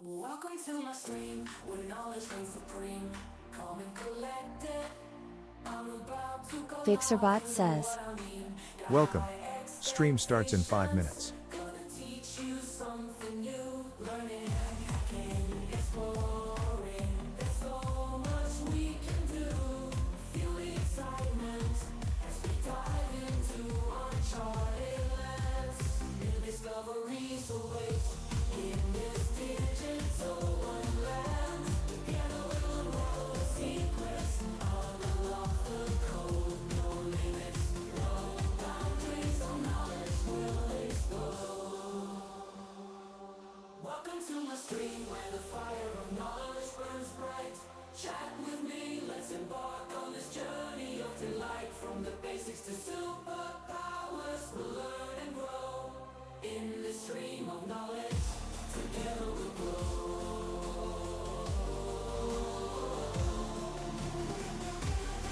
Welcome to my stream, where knowledge reigns supreme. Calm and collected, I'm about to go Fixerbot live, you know says. what I mean. Got Welcome. high Stream starts in 5 expectations, minutes. gonna teach you something new. Learning and hacking, exploring. There's so much we can do. Feel the excitement as we dive into uncharted lands. New discoveries await in this digital wonderland. Together we'll unravel the secrets, unlock the code. No limits, no boundaries, no knowledge will explode. Welcome to my stream where the fire of knowledge burns bright. Chat with me, let's embark on this journey of delight. From the basics to superpowers, we'll learn and grow. In this stream of knowledge, together we'll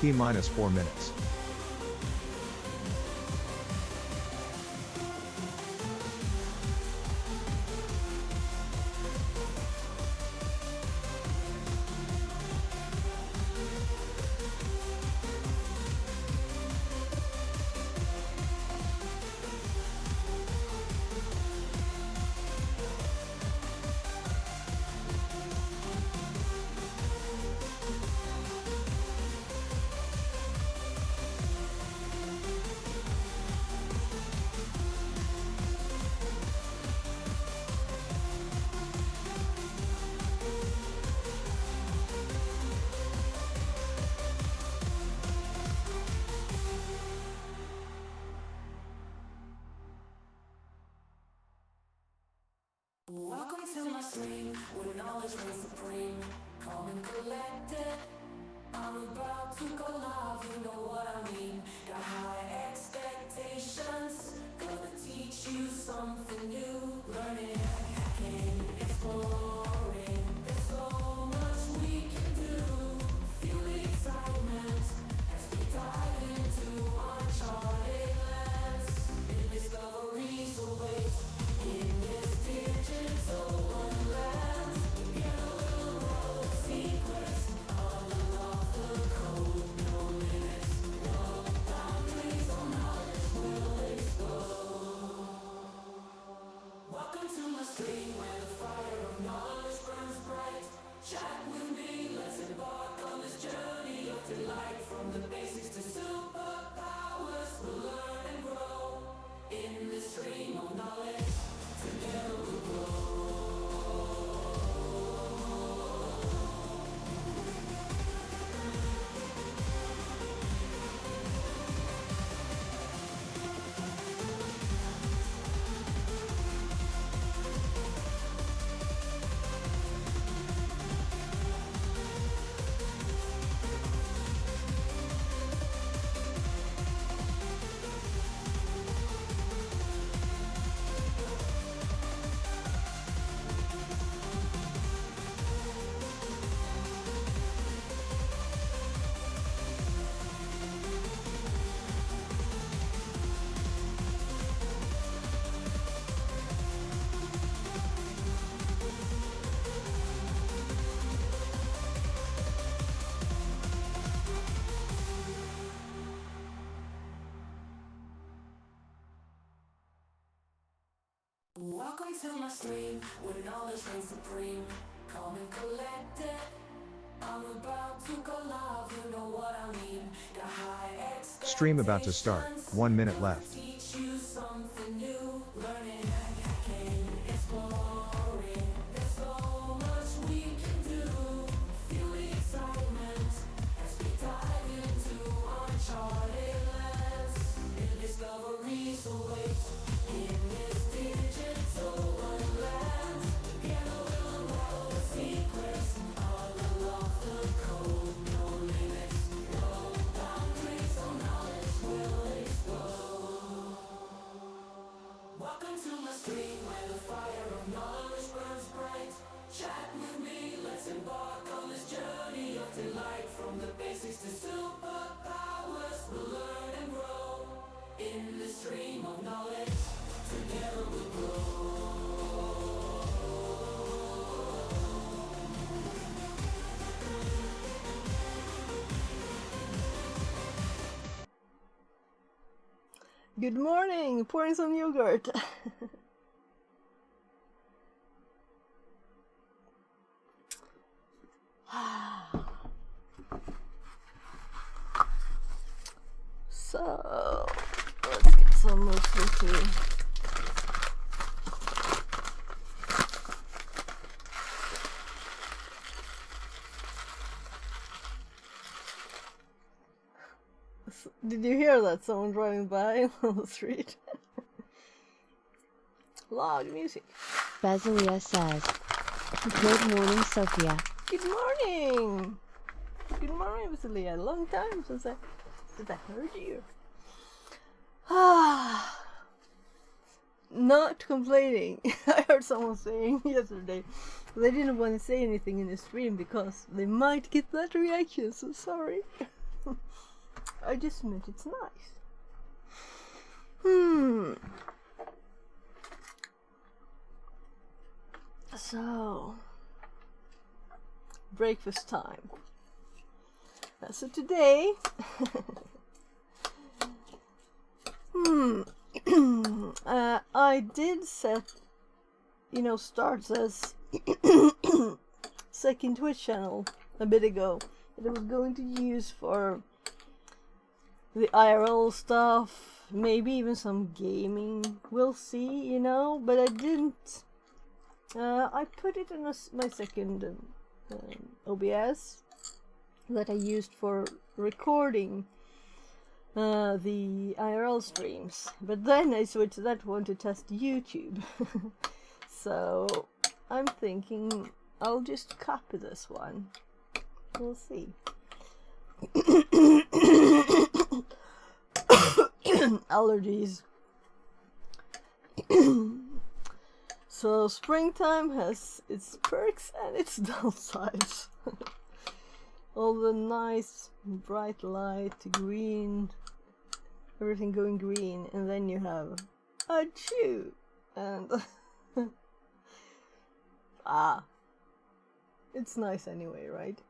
T minus 4 minutes. welcome to my stream, where knowledge reigns supreme. Calm and collected, I'm about to go live, you know what I mean. Got high expectations, gonna teach you something new. Learning, hacking, exploring. There's so much we can do. Feel the excitement as we dive into uncharted lands. New discoveries await in this digital wonderland. Together we'll unravel the secrets, unlock the code. No limits, no boundaries, no knowledge will explode. Welcome to my stream where the fire of knowledge burns bright. Chat with me, let's embark on this journey of delight. From the basics to superpowers, we'll learn and grow. In this stream of knowledge, together we'll grow. Welcome to my stream, where knowledge reigns supreme. Calm and collected, I'm about to go live, you know what I mean. Got high expectations. Stream about to start. 1 minute left. Teach you something new. Learning and hacking, exploring. There's so much we can do. Feel the excitement as we dive into uncharted lands. New discoveries await in this digital wonderland. Together we'll unravel the secrets, unlock the code. No limits, no boundaries, no knowledge will explode. Welcome to my stream. Good morning! Pouring some yogurt. So, let's get some mostly tea. Did you hear that? Someone driving by on the street? Loud music. Bezalia says, "Good morning, Sophia." Good morning! Good morning, Basilia. Long time since I heard you. Not complaining. I heard someone saying yesterday they didn't want to say anything in the stream because they might get that reaction, so sorry. I just meant it's nice. So, breakfast time. So today, I did set, starts as second Twitch channel a bit ago that I was going to use for the IRL stuff, maybe even some gaming. We'll see, but I didn't. I put it in my second OBS that I used for recording the IRL streams, but then I switched that one to test YouTube. So I'm thinking I'll just copy this one. We'll see. Allergies. So springtime has its perks and its downsides. All the nice bright light, green, everything going green, and then you have achoo, and it's nice anyway, right?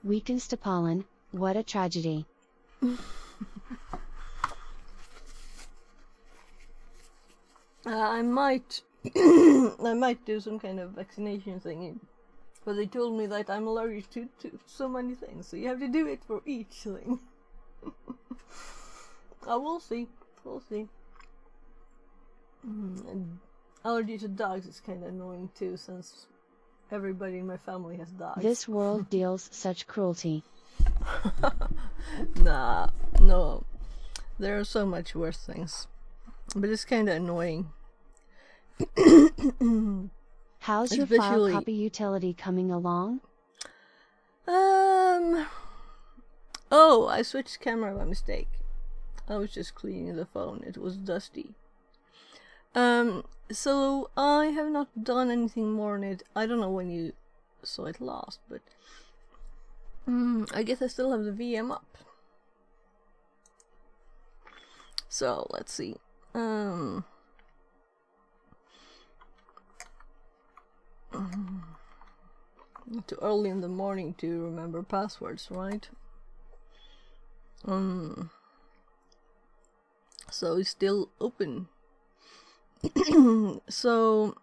Weakens to pollen, what a tragedy. I might do some kind of vaccination thing, but they told me that I'm allergic to so many things, so you have to do it for each thing. We'll see. And allergy to dogs is kind of annoying too, since everybody in my family has dogs. This world deals such cruelty. No. There are so much worse things. But it's kind of annoying. How's your file copy utility coming along? Oh, I switched camera by mistake. I was just cleaning the phone. It was dusty. So I have not done anything more on it. I don't know when you saw it last, but I guess I still have the VM up. So let's see. Too early in the morning to remember passwords, right? So it's still open. So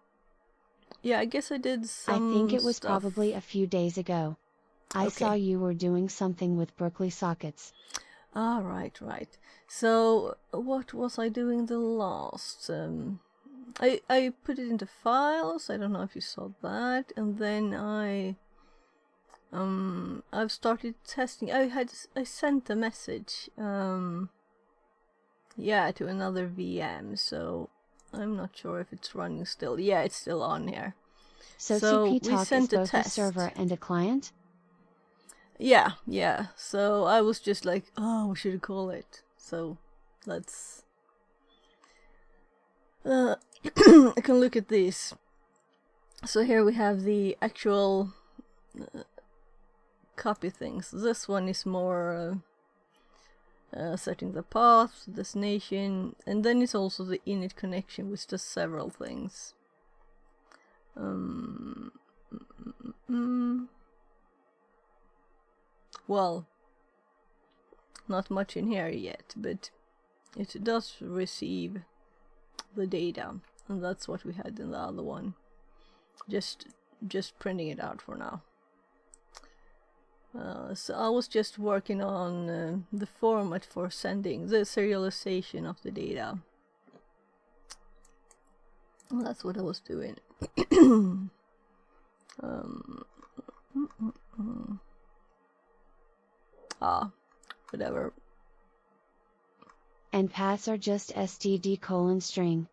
yeah, I guess I did some I think it was stuff. probably a few days ago. I saw you were doing something with Berkeley sockets. Ah, right. So what was I doing the last? I put it into files. I don't know if you saw that, and then I've started testing. I sent a message to another VM, so I'm not sure if it's running still. Yeah, it's still on here. So CP Talk is both a server and a client? Yeah. So I was just like, what should I call it? So let's I can look at this. So here we have the actual copy things. This one is more setting the path, destination, and then it's also the init connection, which does several things. Well, not much in here yet, but it does receive the data, and that's what we had in the other one. Just printing it out for now. So I was just working on the format for sending the serialization of the data. Well, that's what I was doing. Whatever. And paths are just std:*string.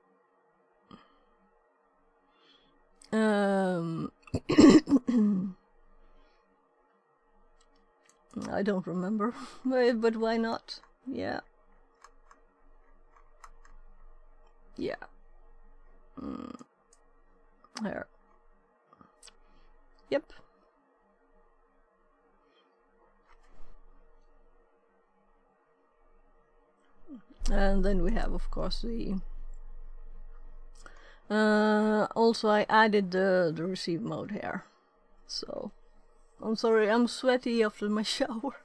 I don't remember, but why not? Yeah. Yeah. Here. Yep. And then we have, of course, the also I added the receive mode here. So I'm sorry, I'm sweaty after my shower.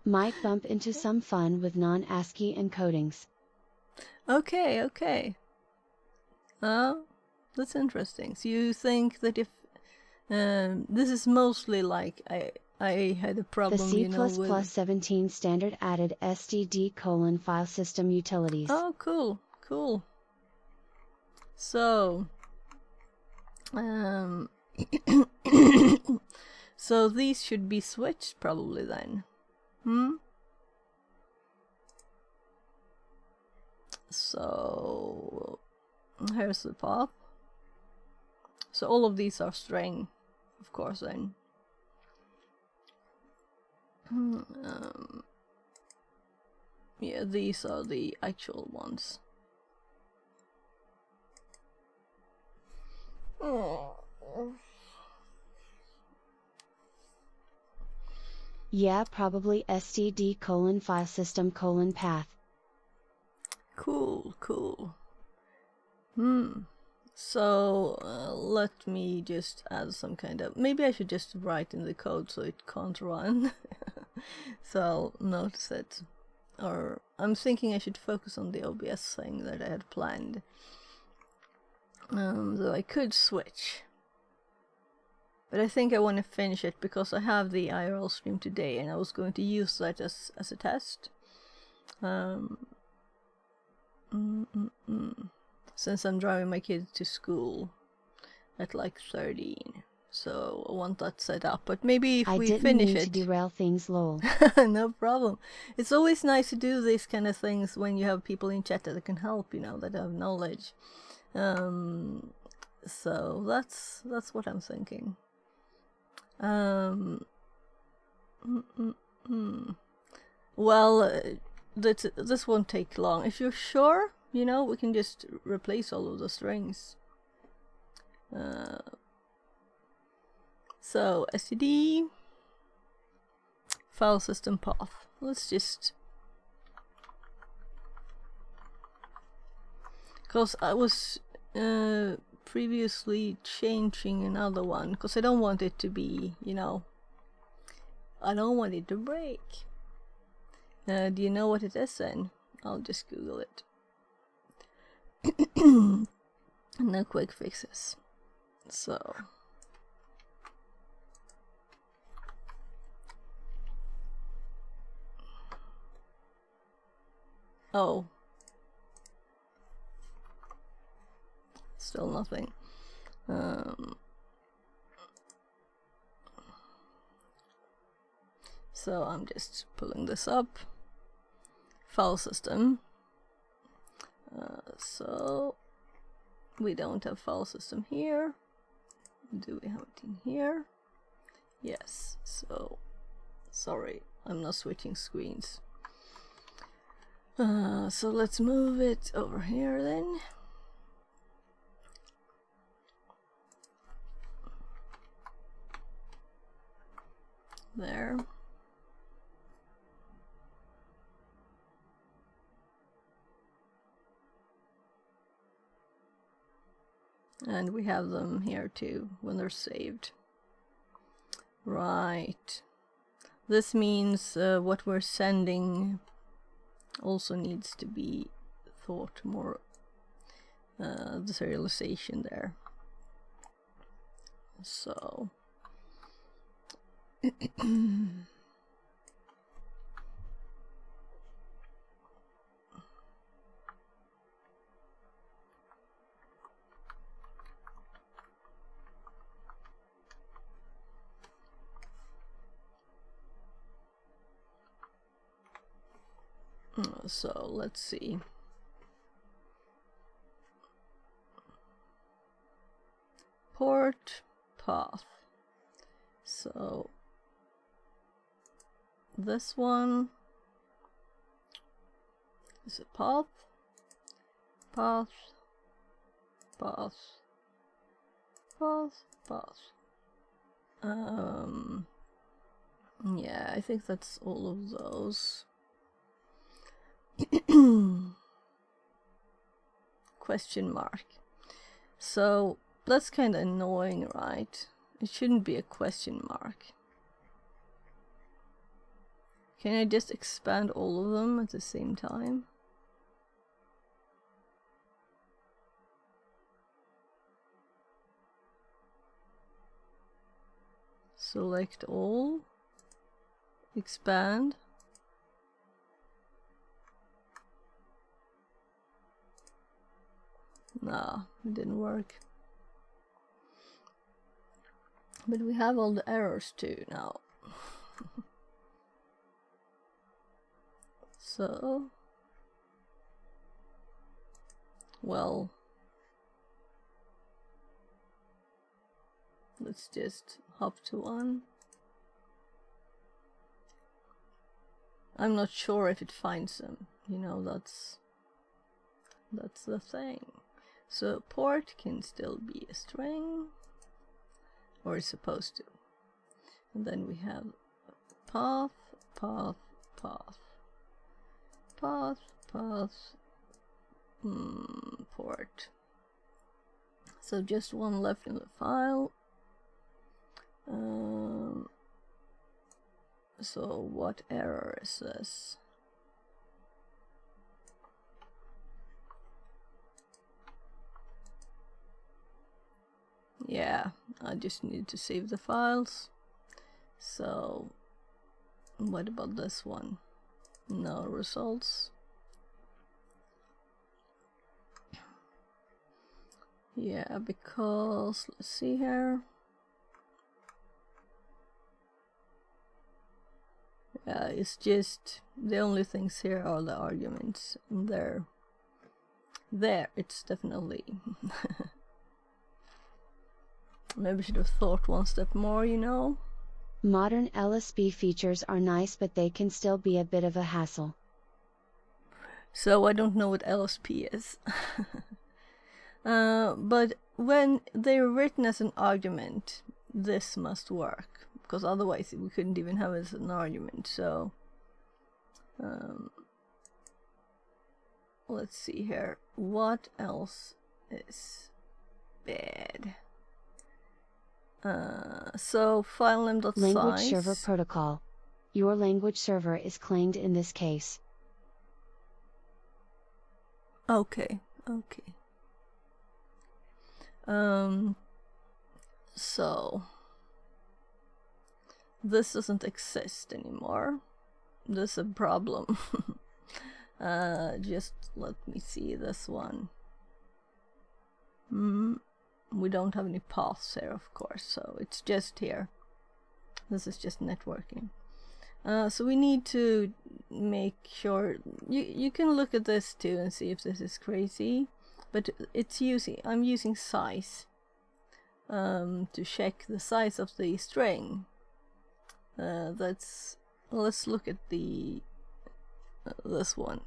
Might bump into some fun with non-ASCII encodings. Okay. That's interesting. So you think that if this is mostly like I had a problem, The C++ with 17 standard added std:*file system utilities. Oh, cool. So, so these should be switched probably then. So, here's the path. So all of these are string, of course, then. Yeah, these are the actual ones. Yeah, probably std:*file system:*path. Cool. So let me just add some kind of, maybe I should just write in the code so it can't run. So I'll notice it. Or I'm thinking I should focus on the OBS thing that I had planned. So I could switch. But I think I want to finish it because I have the IRL stream today and I was going to use that as a test. Since I'm driving my kids to school at like 13. So I want that set up. But maybe if we finish it... I didn't mean to derail things, lol. No problem. It's always nice to do these kind of things when you have people in chat that can help, that have knowledge. So that's what I'm thinking. Well, this won't take long. If you're sure, we can just replace all of the strings. So std file system path. Let's just, because I was previously changing another one because I don't want it to be, I don't want it to break. Do you know what it is then? I'll just Google it. No quick fixes. So oh, still nothing. So I'm just pulling this up. File system. So we don't have file system here. Do we have it in here? Yes. So sorry, I'm not switching screens. So let's move it over here then. There. And we have them here too when they're saved. Right. This means what we're sending also needs to be thought more, the serialization there. So so let's see. Port path. So this one is a path, path, path, path, path. Yeah, I think that's all of those. Question mark. So that's kind of annoying, right? It shouldn't be a question mark. Can I just expand all of them at the same time? Select all. Expand. Nah, it didn't work. But we have all the errors too now. So, well, let's just hop to one. I'm not sure if it finds them, you know, that's the thing. So port can still be a string, or it's supposed to. And then we have path, path, path, path, path, port. So just one left in the file. So what error is this? Yeah, I just need to save the files. So what about this one? No results. Yeah, because let's see here. Yeah, it's just the only things here are the arguments, and there it's definitely maybe I should have thought one step more, you know. Modern LSB features are nice, but they can still be a bit of a hassle. So I don't know what LSP is. But when they're written as an argument, this must work, because otherwise we couldn't even have it as an argument. So let's see here. What else is bad? So file name.size. Language server protocol. Your language server is claimed in this case. Okay. So this doesn't exist anymore. This is a problem. Just let me see this one. We don't have any paths here, of course, so it's just here. This is just networking. So we need to make sure you can look at this too and see if this is crazy, but I'm using size to check the size of the string. Let's look at this one.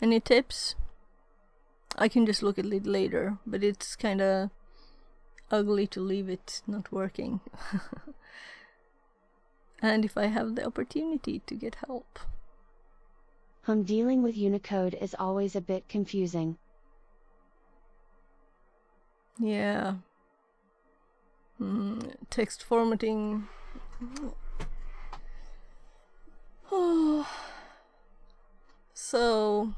Any tips? I can just look at it later, but it's kind of ugly to leave it not working. And if I have the opportunity to get help. Dealing with Unicode is always a bit confusing. Yeah. Text formatting. So,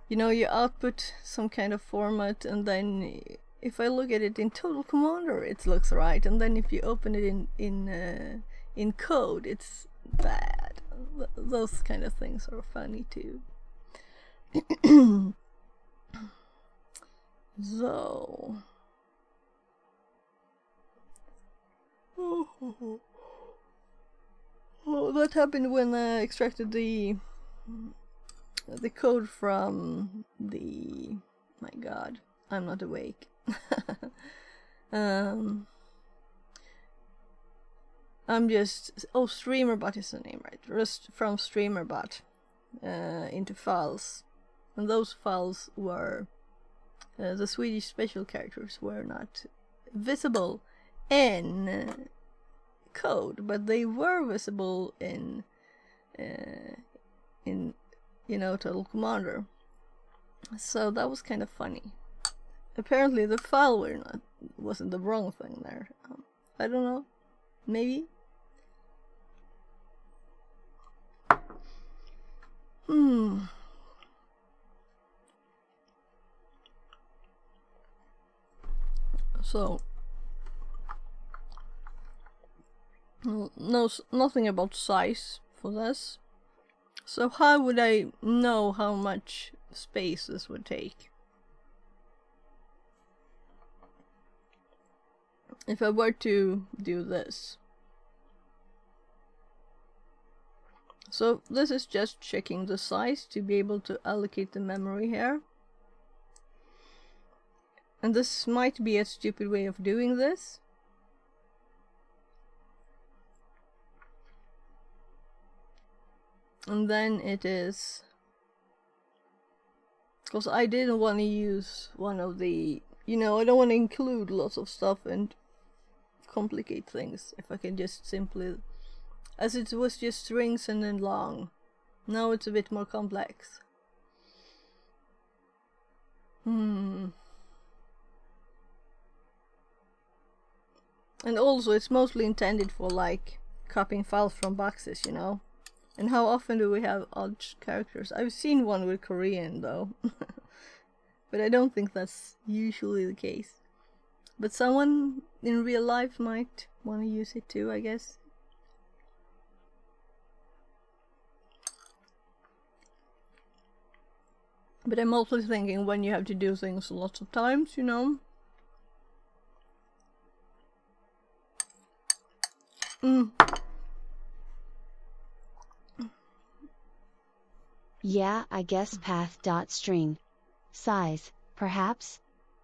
you know, you output some kind of format, and then if I look at it in Total Commander, it looks right, and then if you open it in code, it's bad. Those kind of things are funny too. So, that happened when I extracted the code from the. My God, I'm not awake. I'm just. Oh, StreamerBot is the name, right? Just from StreamerBot into files, and those files were the Swedish special characters were not visible in code, but they were visible in Total Commander. So that was kind of funny. Apparently the file wasn't the wrong thing there. I don't know. Maybe. So nothing about size for this. So how would I know how much space this would take? If I were to do this. So this is just checking the size to be able to allocate the memory here. And this might be a stupid way of doing this. And then it is, because I didn't want to use one of the, I don't want to include lots of stuff and complicate things. If I can just simply, as it was just strings and then long. Now it's a bit more complex. And also it's mostly intended for like copying files from boxes, And how often do we have odd characters? I've seen one with Korean though. But I don't think that's usually the case. But someone in real life might want to use it too, I guess. But I'm also thinking when you have to do things lots of times, Yeah, I guess path.string. Size, perhaps?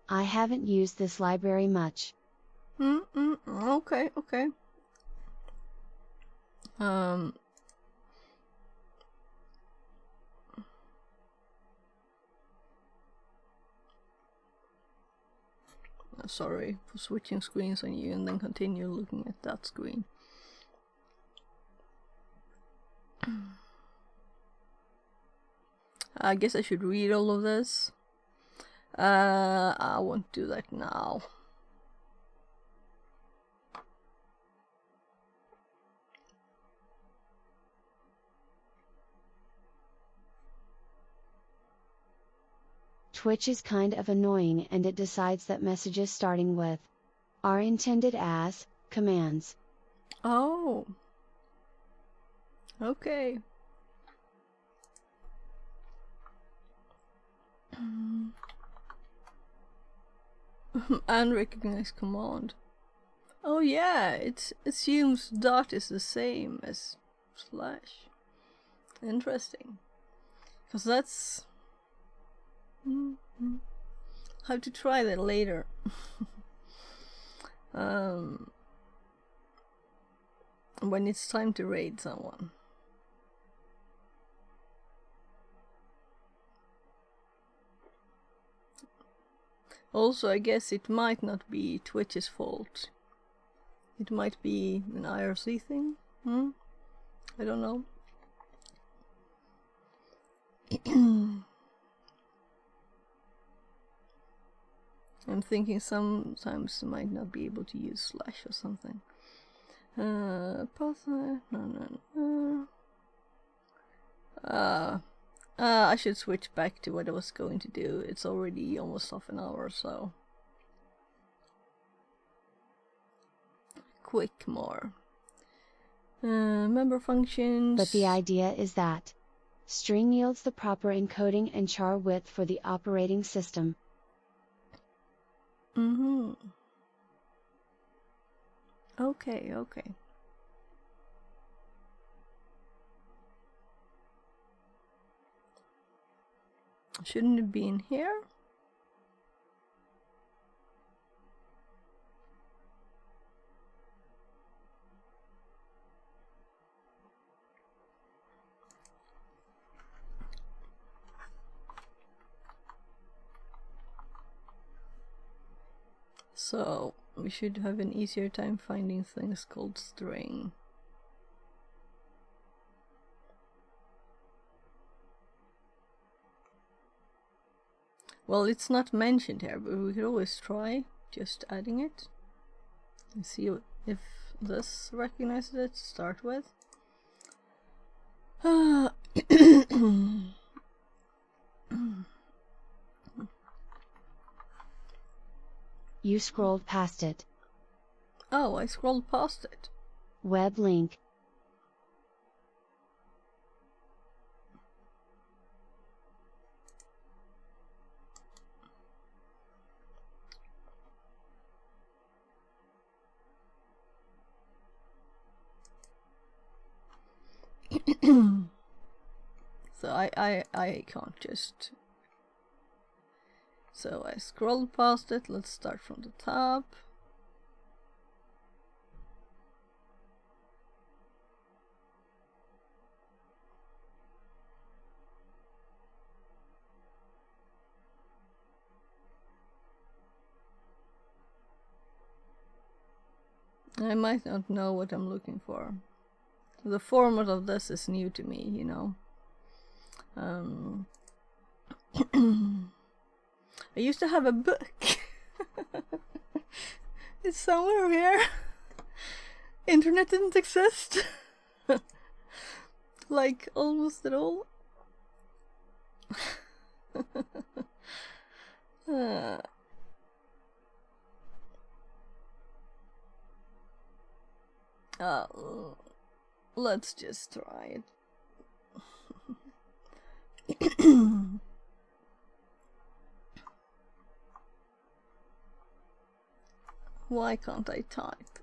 I haven't used this library much. Okay. Sorry for switching screens on you and then continue looking at that screen. I guess I should read all of this. I won't do that now. Twitch is kind of annoying, and it decides that messages starting with are intended as commands. Oh. Okay. Unrecognized command. Oh yeah, it assumes dot is the same as slash. Interesting. Because that's... Have to try that later. When it's time to raid someone. Also, I guess it might not be Twitch's fault. It might be an IRC thing. I don't know. I'm thinking sometimes I might not be able to use slash or something. I should switch back to what I was going to do. It's already almost half an hour, so quick more. Member functions. But the idea is that string yields the proper encoding and char width for the operating system. Okay. Shouldn't it be in here? So we should have an easier time finding things called string. Well, it's not mentioned here, but we could always try just adding it and see if this recognizes it to start with. You scrolled past it. Oh, I scrolled past it. Web link. So I can't just. So I scrolled past it. Let's start from the top. I might not know what I'm looking for. The format of this is new to me, you know. I used to have a book. It's somewhere here. Internet didn't exist. Like, almost at all. Let's just try it. Why can't I type?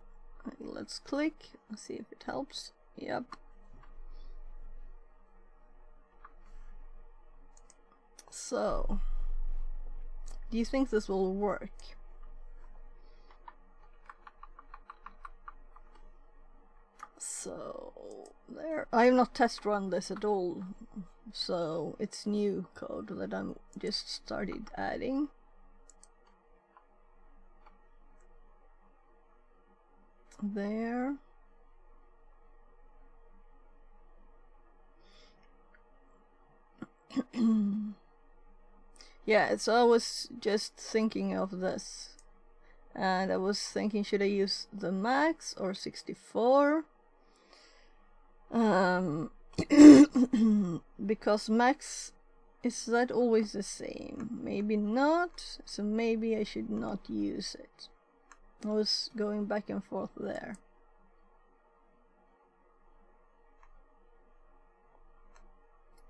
Let's click and see if it helps. Yep. So, do you think this will work? So, there. I have not test run this at all, so it's new code that I'm just started adding. There. Yeah, so I was just thinking of this, and I was thinking, should I use the max or 64? Because max, is that always the same? Maybe not, so maybe I should not use it. I was going back and forth there.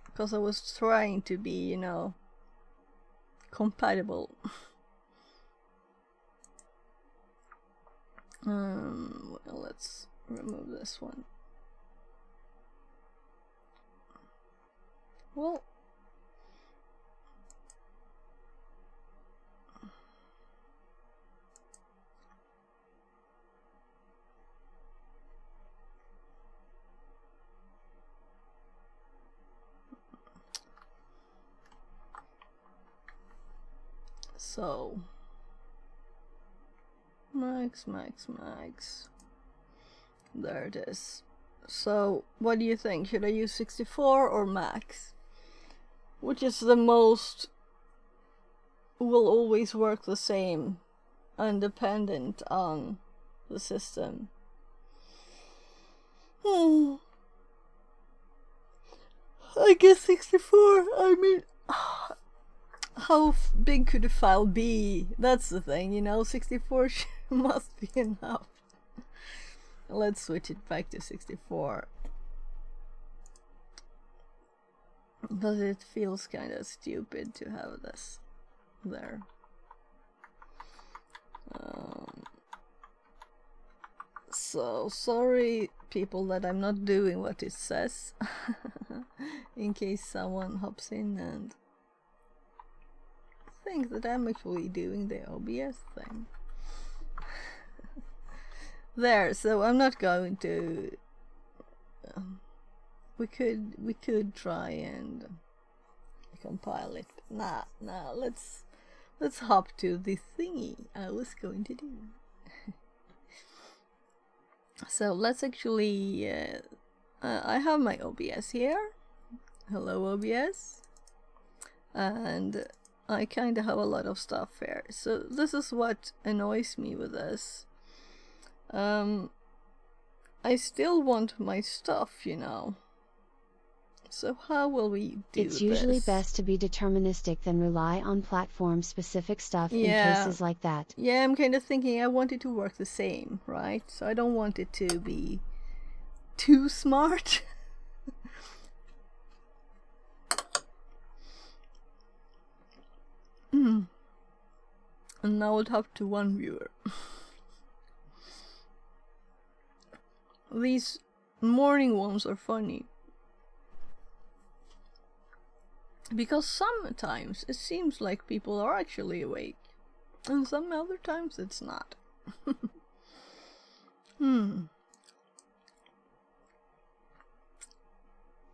Because I was trying to be, you know, compatible. Well, let's remove this one. Well, so Max. There it is. So, what do you think? Should I use 64 or max? Which is the most will always work the same, independent on the system? I guess 64. I mean, how big could a file be? That's the thing, you know, 64 must be enough. Let's switch it back to 64. But it feels kind of stupid to have this there. So sorry people that I'm not doing what it says in case someone hops in and think that I'm actually doing the OBS thing. There, so I'm not going to we could try and compile it. Nah, let's hop to the thingy I was going to do. So let's actually I have my OBS here. Hello OBS. And I kind of have a lot of stuff here. So this is what annoys me with this. I still want my stuff, you know. So how will we do this? It's usually best to be deterministic than rely on platform-specific stuff in cases like that. Yeah, I'm kind of thinking I want it to work the same, right? So I don't want it to be too smart. And now it's up to one viewer. These morning ones are funny. Because sometimes it seems like people are actually awake. And some other times it's not.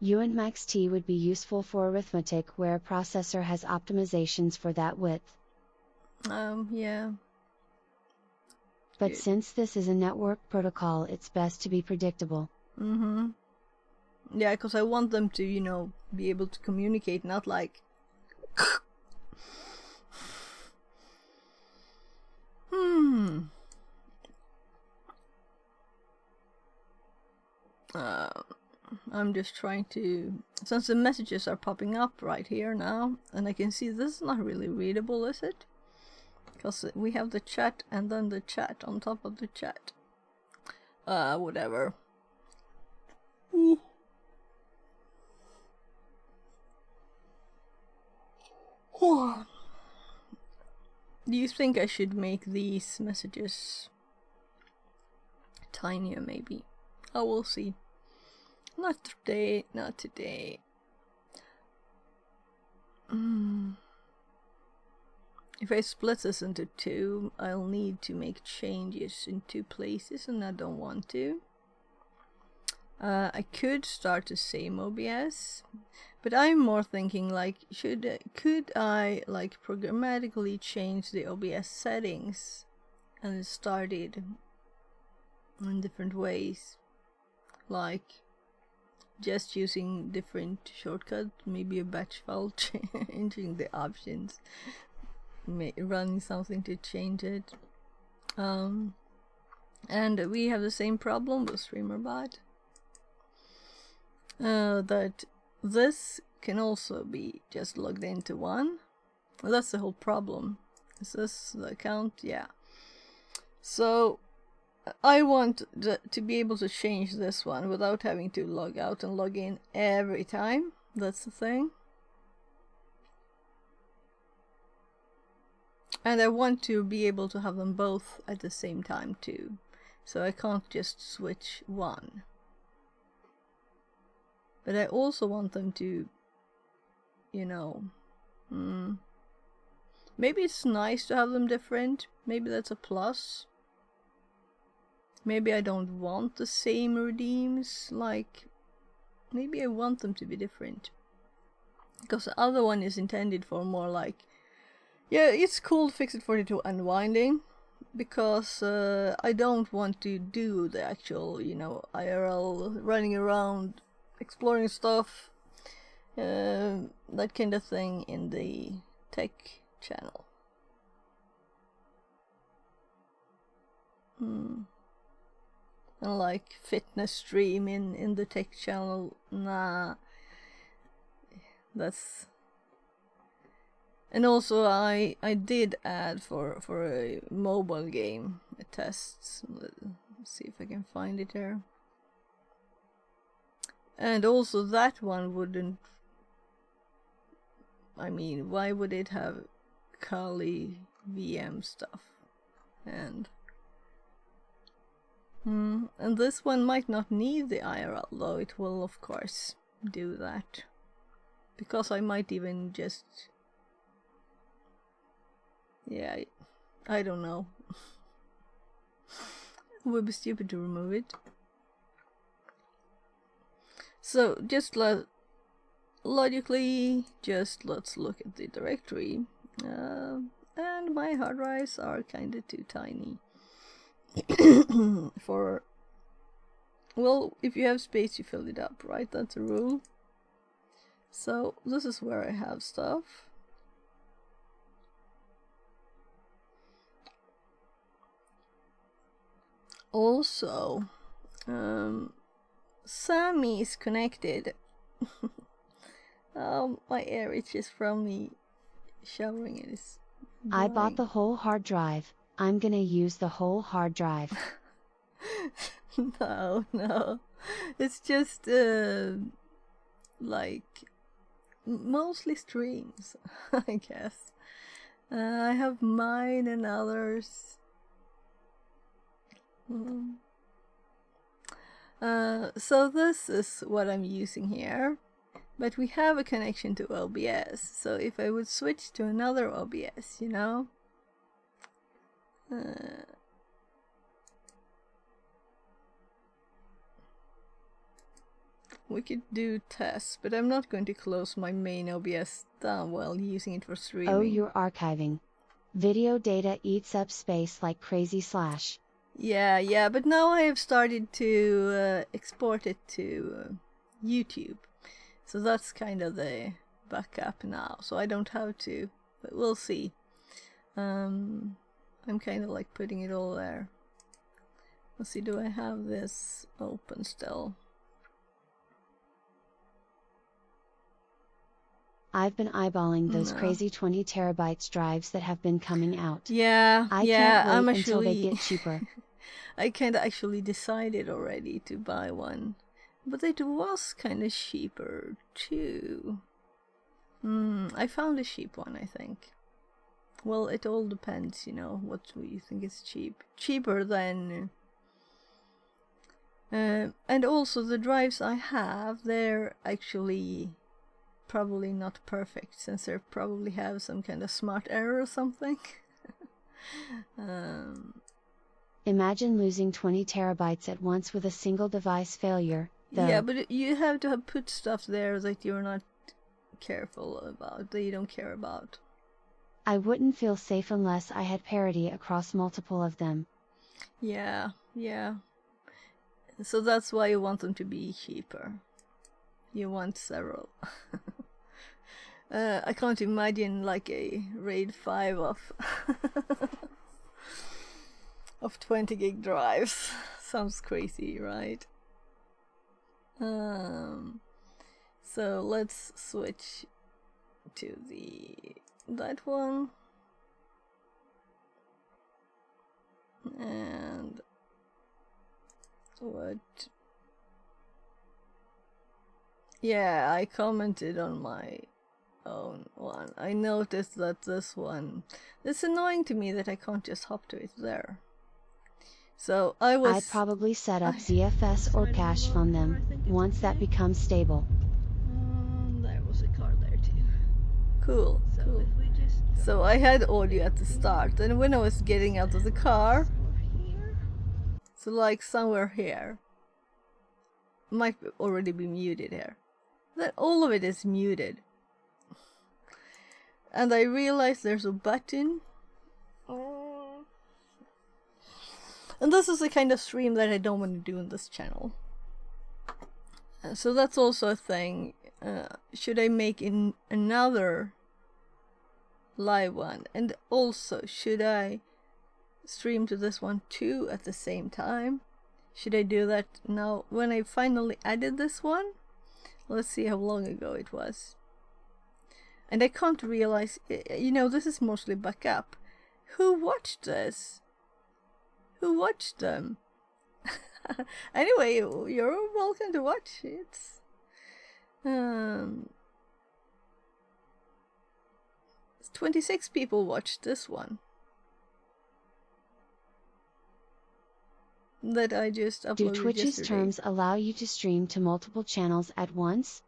uintmaxt would be useful for arithmetic where processor has optimizations for that width. Yeah. But since this is a network protocol, it's best to be predictable. Yeah, because I want them to, you know, be able to communicate, not like... I'm just trying to... Since the messages are popping up right here now, and I can see this is not really readable, is it? Because we have the chat and then the chat on top of the chat. Whatever. Do you think I should make these messages tinier, maybe? Oh, we'll see. Not today, not today. If I split this into two, I'll need to make changes in two places, and I don't want to. I could start the same OBS, but I'm more thinking like, could I like programmatically change the OBS settings and start it in different ways, like just using different shortcuts, maybe a batch file, changing the options, running something to change it. And we have the same problem with StreamerBot. That this can also be just logged into one. That's the whole problem. Is this the account? Yeah. So I want to be able to change this one without having to log out and log in every time. That's the thing. And I want to be able to have them both at the same time too. So I can't just switch one. But I also want them to, you know, maybe it's nice to have them different. Maybe that's a plus. Maybe I don't want the same redeems. Like, maybe I want them to be different. Because the other one is intended for more like, yeah, it's called Fixit 42 Unwinding. because I don't want to do the actual, IRL running around, exploring stuff, that kind of thing in the tech channel. And like fitness stream in the tech channel, nah. That's... And also I did add for a mobile game a test. Let's see if I can find it here. And also that one wouldn't... I mean, why would it have Kali VM stuff? And this one might not need the IRL, though it will of course do that. Because I might even just... Yeah, I don't know. It would be stupid to remove it. So just logically, just let's look at the directory. And my hard drives are kinda too tiny. For... Well, if you have space you fill it up, right? That's a rule. So this is where I have stuff. Also, Sammy is connected. My air itches from me showering it is I bought the whole hard drive. I'm gonna use the whole hard drive. No. It's just, like, mostly streams, I guess. I have mine and others. So this is what I'm using here, but we have a connection to OBS, so if I would switch to another OBS, we could do tests, but I'm not going to close my main OBS down while using it for streaming. Oh, you're archiving. Video data eats up space like crazy /. Yeah, but now I have started to export it to YouTube. So that's kind of the backup now. So I don't have to, but we'll see. I'm kind of like putting it all there. Let's see, do I have this open still? I've been eyeballing those crazy 20 terabytes drives that have been coming out. Yeah, I can't wait I'm until they actually get cheaper. I kind of actually decided already to buy one, but it was kind of cheaper too. I found a cheap one, I think. Well, it all depends, what you think is cheap. Cheaper than... and also the drives I have, they're actually probably not perfect, since they probably have some kind of smart error or something. Imagine losing 20 terabytes at once with a single device failure, though. Yeah, but you have to have put stuff there that you're not careful about, that you don't care about. I wouldn't feel safe unless I had parity across multiple of them. Yeah. So that's why you want them to be cheaper. You want several. I can't imagine like a RAID 5 of 20 gig drives. Sounds crazy, right? So let's switch to that one. And what? Yeah, I commented on my own one. I noticed that this one, it's annoying to me that I can't just hop to it there. So I'd probably set up ZFS or cache from them, once that becomes stable. There was a car there too. Cool. So I had audio at the start, and when I was getting out of the car, so like somewhere here, might already be muted here. Then all of it is muted. And I realized there's a button. And this is the kind of stream that I don't want to do on this channel. So that's also a thing. Should I make another live one? And also, should I stream to this one too at the same time? Should I do that now when I finally added this one? Let's see how long ago it was. And I can't realize, you know, this is mostly backup. Who watched this? Who watched them? Anyway, you're welcome to watch it. 26 people watched this one that I just uploaded. Do Twitch's yesterday. terms allow you to stream to multiple channels at once?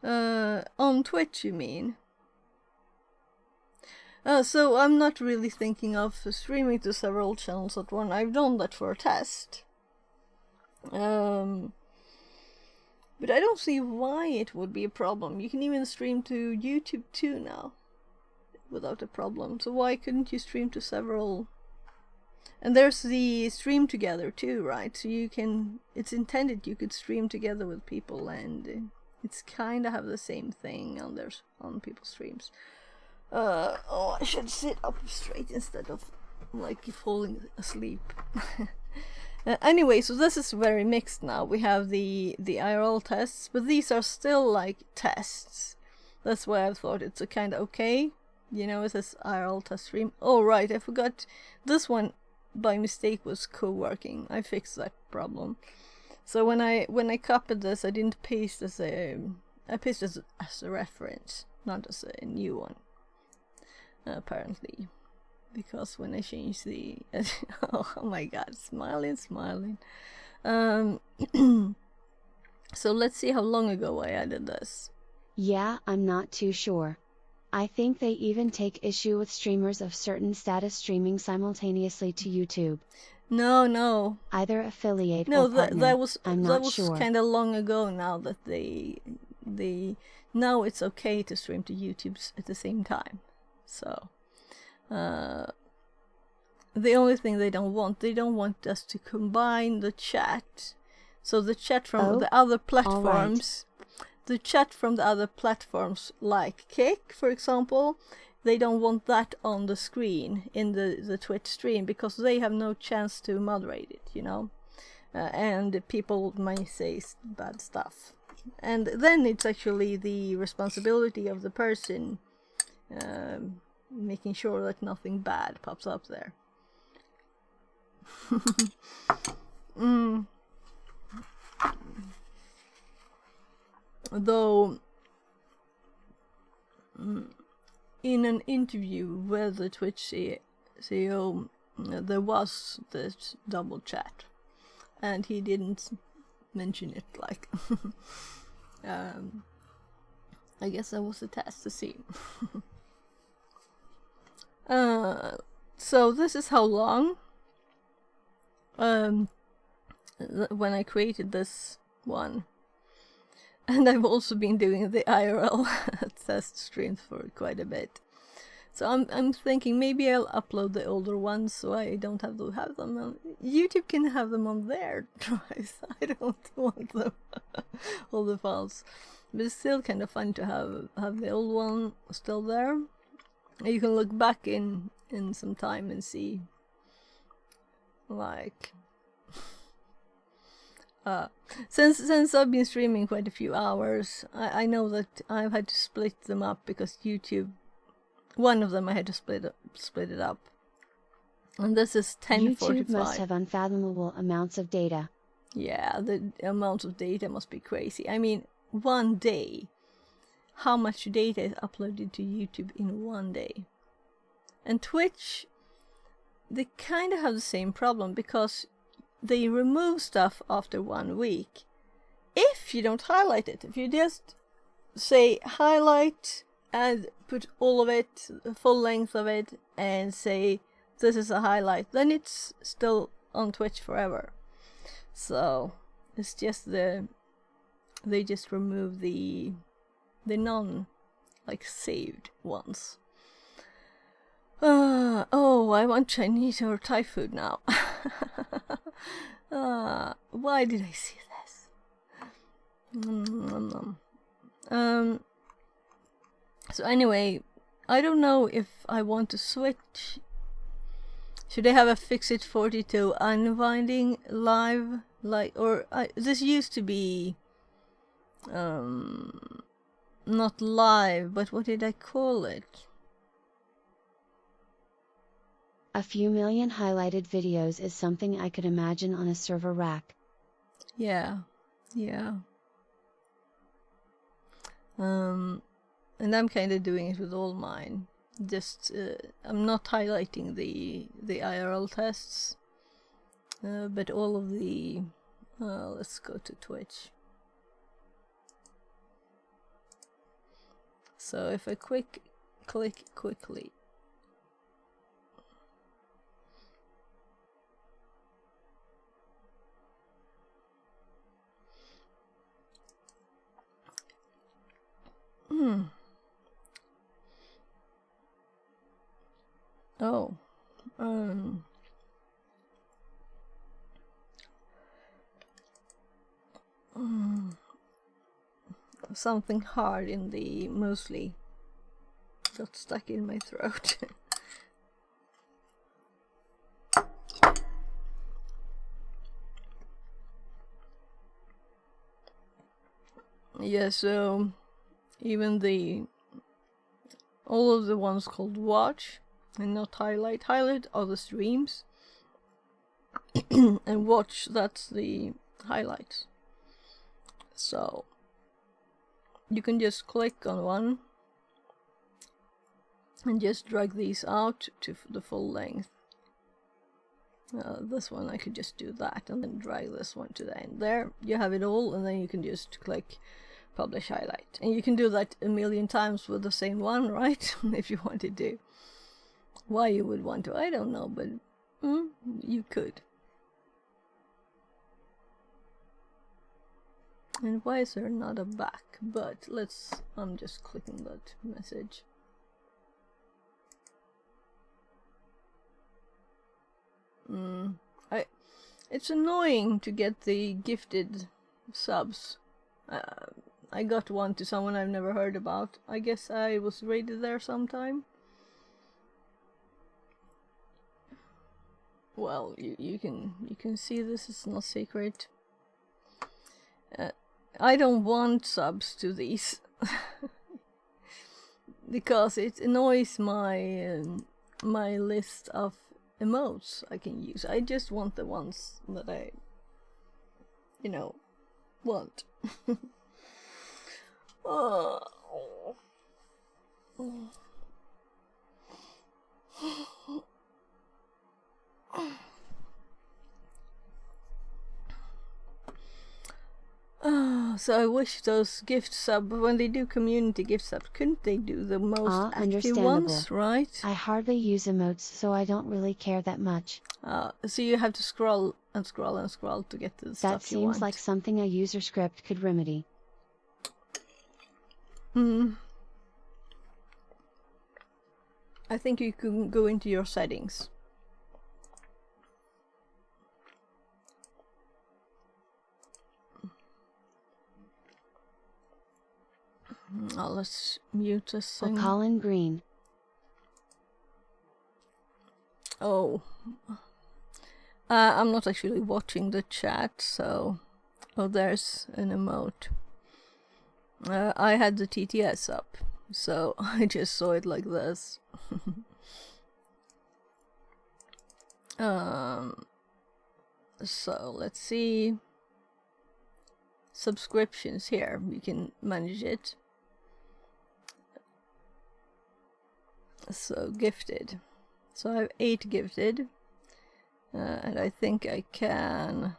On Twitch, you mean? So I'm not really thinking of streaming to several channels at once. I've done that for a test. But I don't see why it would be a problem. You can even stream to YouTube too now, without a problem. So why couldn't you stream to several? And there's the stream together too, right? So you can, it's intended you could stream together with people, and it's kind of have the same thing on people's streams. I should sit up straight instead of like falling asleep. Anyway, so this is very mixed now. We have the IRL tests, but these are still like tests. That's why I thought it's a kind of okay. You know, it says IRL test stream. Oh right, I forgot. This one by mistake was co-working. I fixed that problem. So when I copied this, I didn't paste I pasted as a reference, not as a new one. Apparently, because when I changed the oh my god, smiling. So let's see how long ago I added this. Yeah, I'm not too sure. I think they even take issue with streamers of certain status streaming simultaneously to YouTube. No. Either affiliate No, or partner. that was sure. kind of long ago now that they now it's okay to stream to YouTube at the same time. So, the only thing they don't want us to combine the chat. So the chat from the other platforms, the chat from the other platforms like Kick, for example, they don't want that on the screen in the Twitch stream because they have no chance to moderate it, you know, and people might say bad stuff. And then it's actually the responsibility of the person making sure that nothing bad pops up there. Though in an interview with the Twitch CEO, there was this double chat, and he didn't mention it. Like, I guess that was a test to see. So this is how long when I created this one. And I've also been doing the IRL test streams for quite a bit. So I'm thinking maybe I'll upload the older ones so I don't have to have them on YouTube. Can have them on their drives. I don't want them all the files. But it's still kind of fun to have the old one still there. You can look back in some time and see, like, since I've been streaming quite a few hours, I know that I've had to split them up because YouTube, one of them I had to split it up, and this is 10:45. YouTube must have unfathomable amounts of data. Yeah, the amount of data must be crazy. I mean, one day, how much data is uploaded to YouTube in one day? And Twitch, they kind of have the same problem because they remove stuff after 1 week. If you don't highlight it, if you just say highlight and put all of it, the full length of it, and say this is a highlight, then it's still on Twitch forever. So it's just they just remove the non saved ones. Oh, I want Chinese or Thai food now. Why did I see this? So anyway, I don't know if I want to switch. Should I have a Fixit 42 unwinding live, this used to be not live, but what did I call it? A few million highlighted videos is something I could imagine on a server rack. Yeah. And I'm kind of doing it with all mine. Just I'm not highlighting the IRL tests, but all of the. Let's go to Twitch. So if I click quickly. Oh. Something hard in the mostly got stuck in my throat. Yeah, so even all of the ones called watch and not highlight are the streams, and watch, that's the highlights. So you can just click on one and just drag these out to the full length. This one I could just do that and then drag this one to the end. There you have it all, and then you can just click publish highlight, and you can do that a million times with the same one, right? If you wanted to. Why you would want to, I don't know, but you could. And why is there not a back? But I'm just clicking that message. It's annoying to get the gifted subs. I got one to someone I've never heard about. I guess I was rated there sometime. Well, you can see this is not secret. I don't want subs to these because it annoys my list of emotes I can use. I just want the ones that I want. Oh. So I wish those gift sub, when they do community gift subs, couldn't they do the most active ones, right? I hardly use emotes, so I don't really care that much. So you have to scroll and scroll and scroll to get to the stuff you want. That seems like something a user script could remedy. I think you can go into your settings. Let's mute this thing. Colin Green. Oh. I'm not actually watching the chat, so... Oh, there's an emote. I had the TTS up, so I just saw it like this. So, let's see. Subscriptions here, we can manage it. So, gifted. So I have 8 gifted. And I think I can...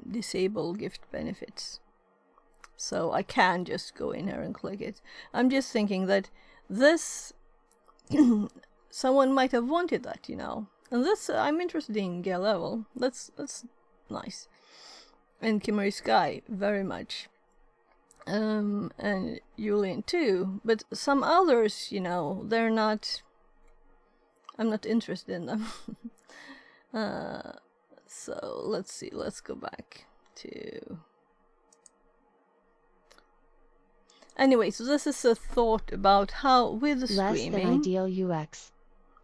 disable gift benefits. So I can just go in here and click it. I'm just thinking that this... someone might have wanted that, And this, I'm interested in Gear Level. That's nice. And Kimmery Sky, very much. and Julian too. But some others, you know, they're not. I'm not interested in them. So let's see. Let's go back to. Anyway, so this is a thought about how with the Less streaming. than ideal UX.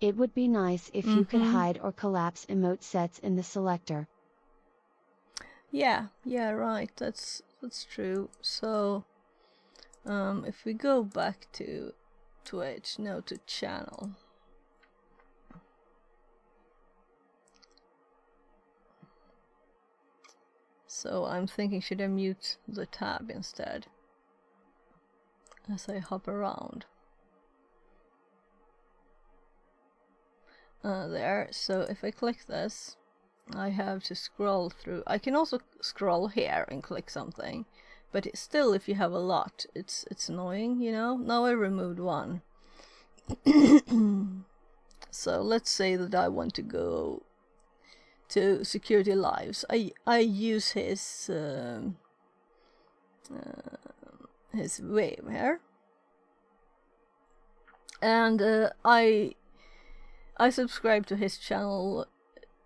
It would be nice if you could hide or collapse emote sets in the selector. Yeah, right. That's true. So, if we go back to Twitch, no, to channel. So I'm thinking, should I mute the tab instead as I hop around? There. So if I click this, I have to scroll through. I can also scroll here and click something, but it's still, if you have a lot, it's annoying, you know. Now I removed one. So let's say that I want to go to Security Lives. I use his wave here, and I subscribe to his channel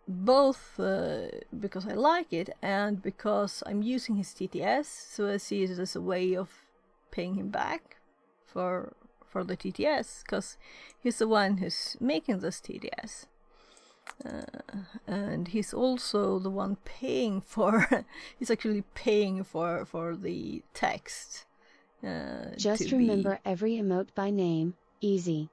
both because I like it and because I'm using his TTS, so I see it as a way of paying him back for the TTS, because he's the one who's making this TTS. And he's also the one paying for he's actually paying for the text. Just remember every emote by name, easy.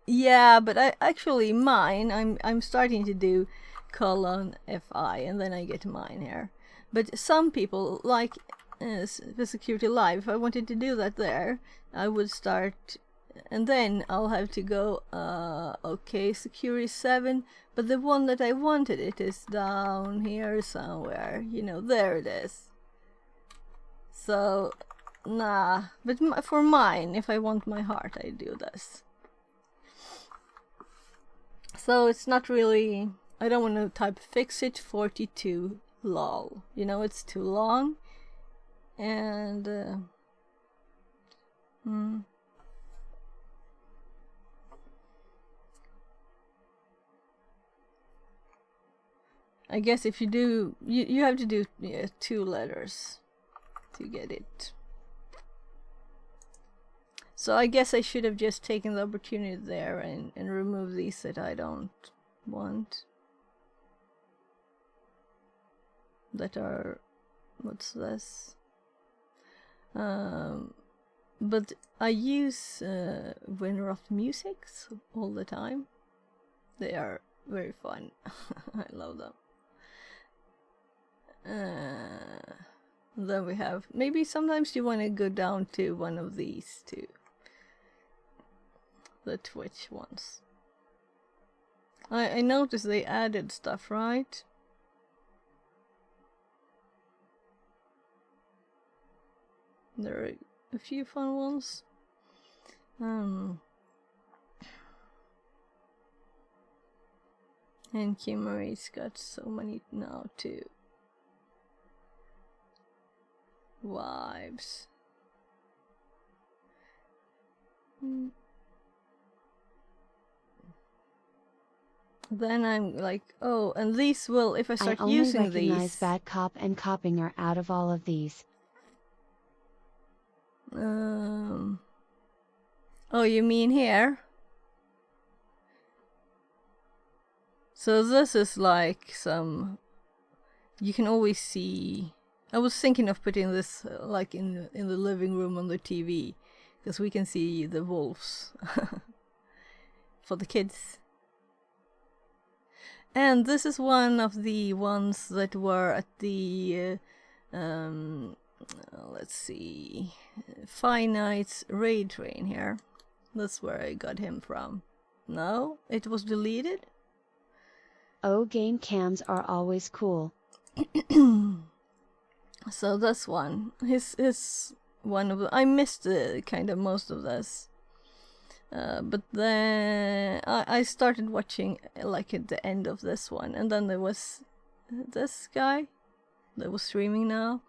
Yeah, but I actually mine I'm starting to do :fi and then I get mine here. But some people like the Security Live, if I wanted to do that there, I would start, and then I'll have to go okay, Security 7, but the one that I wanted, it is down here somewhere, you know, there it is. So nah, but for mine, if I want my heart, I do this. So it's not really, I don't want to type fixit 42 lol, you know, it's too long. And I guess if you do, you have to do 2 letters to get it. So I guess I should have just taken the opportunity there and removed these that I don't want. That are, what's this? But I use Winroth musics all the time. They are very fun. I love them. Then we have, maybe sometimes you want to go down to one of these two. The Twitch ones. I noticed they added stuff, right? There are a few fun ones. And Kimmery's got so many now too. Vibes. Then I'm like, oh, and these will, if I start using these. I only recognize Bad Cop and Coppinger out of all of these. Oh, you mean here? So this is like some, you can always see. I was thinking of putting this like in the living room on the TV, because we can see the wolves for the kids. And this is one of the ones that were at the let's see, Five Nights Raid Train here. That's where I got him from. No, it was deleted. Oh, game cams are always cool. So this one, his one of the, I missed kind of most of this, but then I started watching like at the end of this one, and then there was this guy that was streaming now,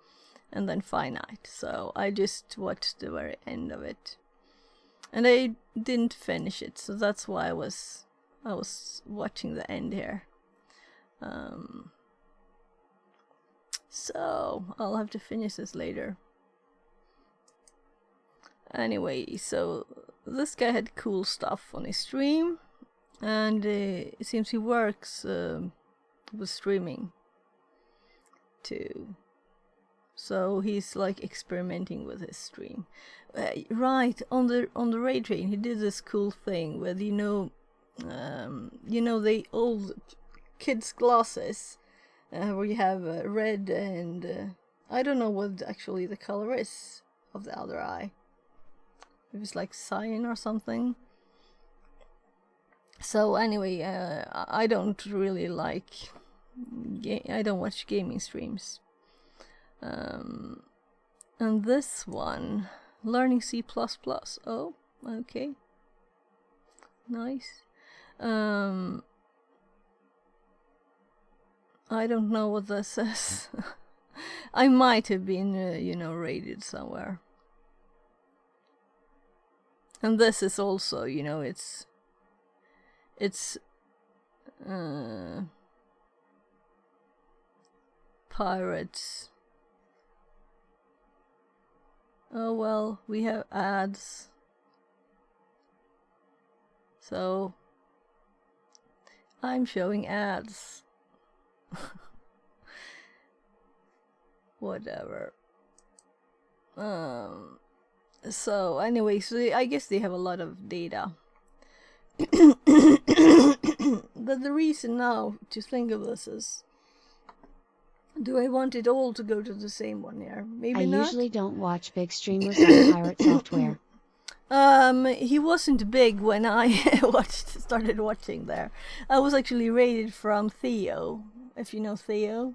and then finite. So I just watched the very end of it, and I didn't finish it, so that's why I was watching the end here. So I'll have to finish this later. Anyway, so this guy had cool stuff on his stream, and it seems he works with streaming too. So he's like experimenting with his stream. Right, on the Raid Train, he did this cool thing with the old kids' glasses, where you have red and I don't know what actually the color is of the other eye. It was like cyan or something. So anyway, I don't really like. I don't watch gaming streams. And this one, learning C++. Oh, okay, nice. I don't know what this is. I might have been, raided somewhere. And this is also, it's pirates. Oh well, we have ads. So I'm showing ads. Whatever. So anyway, so I guess they have a lot of data. But the reason now to think of this is, do I want it all to go to the same one here? Maybe I not. usually don't watch big streamers on pirate software. He wasn't big when I started watching there. I was actually rated from Theo, if you know Theo.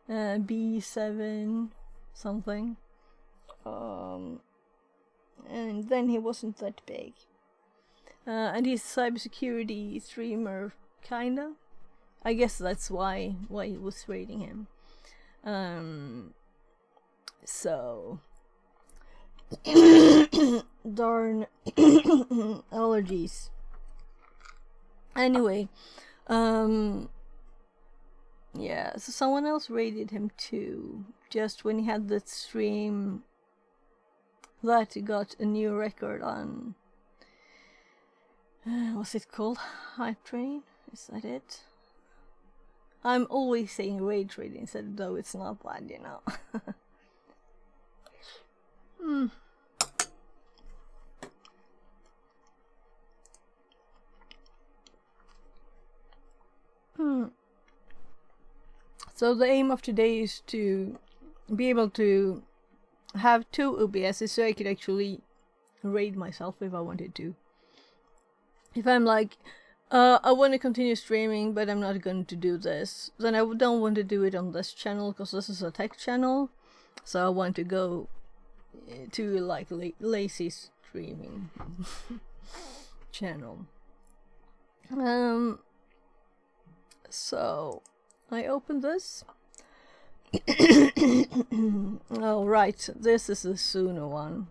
B7 something. And then he wasn't that big. And he's a cybersecurity streamer, kinda. I guess that's why he was rating him. So darn allergies. Anyway, yeah, so someone else rated him too, just when he had that stream that he got a new record on, what's it called? Hype Train? Is that it? I'm always saying Raid Train instead, though it's not bad, So the aim of today is to be able to have 2 OBSs so I could actually raid myself if I wanted to. If I'm like, I want to continue streaming but I'm not going to do this, then I don't want to do it on this channel because this is a tech channel. So I want to go to like lazy streaming channel. So I opened this. Oh right, this is the sooner one.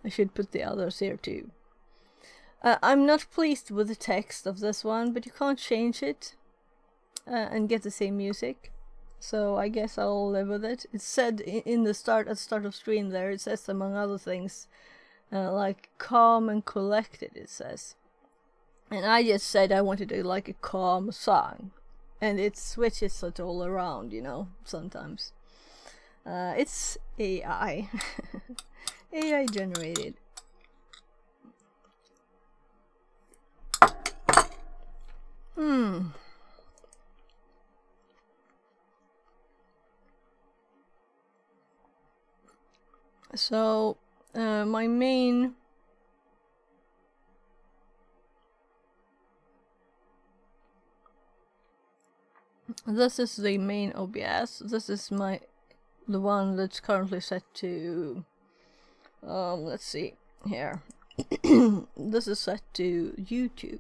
I should put the others here too. I'm not pleased with the text of this one, but you can't change it and get the same music. So I guess I'll live with it. It said in the start of stream there, it says among other things, like calm and collected, it says. And I just said I wanted to like a calm song. And it switches it all around, sometimes. It's AI. AI generated. So, my main... This is the main OBS. This is the one that's currently set to, let's see, here. This is set to YouTube.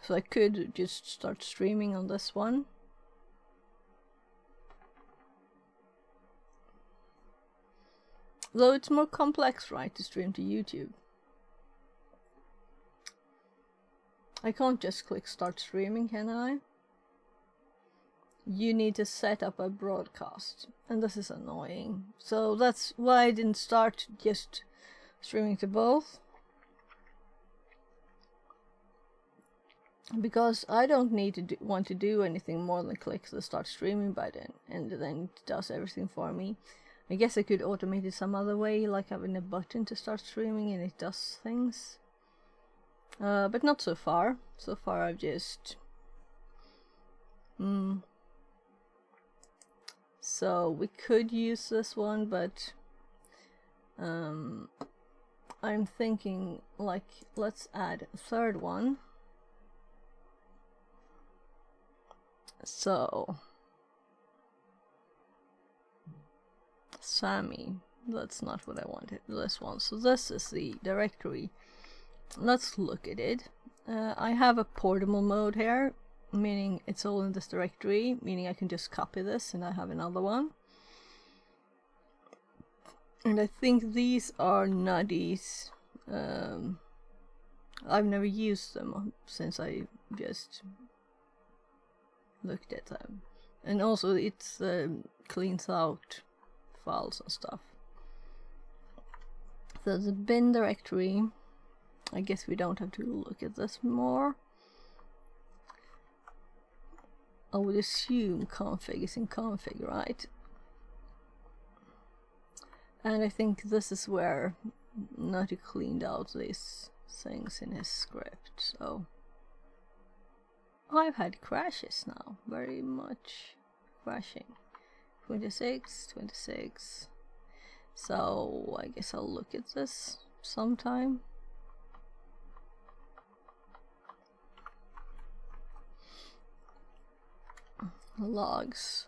So I could just start streaming on this one. Though it's more complex, right, to stream to YouTube. I can't just click start streaming, can I? You need to set up a broadcast, and this is annoying. So that's why I didn't start just streaming to both. Because I don't need to want to do anything more than click the start streaming button, and then it does everything for me. I guess I could automate it some other way, like having a button to start streaming and it does things. But not so far. So far I've just... So we could use this one, but I'm thinking, like, let's add a third one. So Sammy, that's not what I wanted, this one. So this is the directory. Let's look at it. I have a portable mode here, meaning it's all in this directory, meaning I can just copy this and I have another one. And I think these are Nuddy's. I've never used them since I just looked at them. And also it cleans out files and stuff. So the bin directory, I guess we don't have to look at this more. I would assume config is in config, right? And I think this is where Nutty cleaned out these things in his script, so I've had crashes now, very much crashing. 26, 26. So I guess I'll look at this sometime. Logs.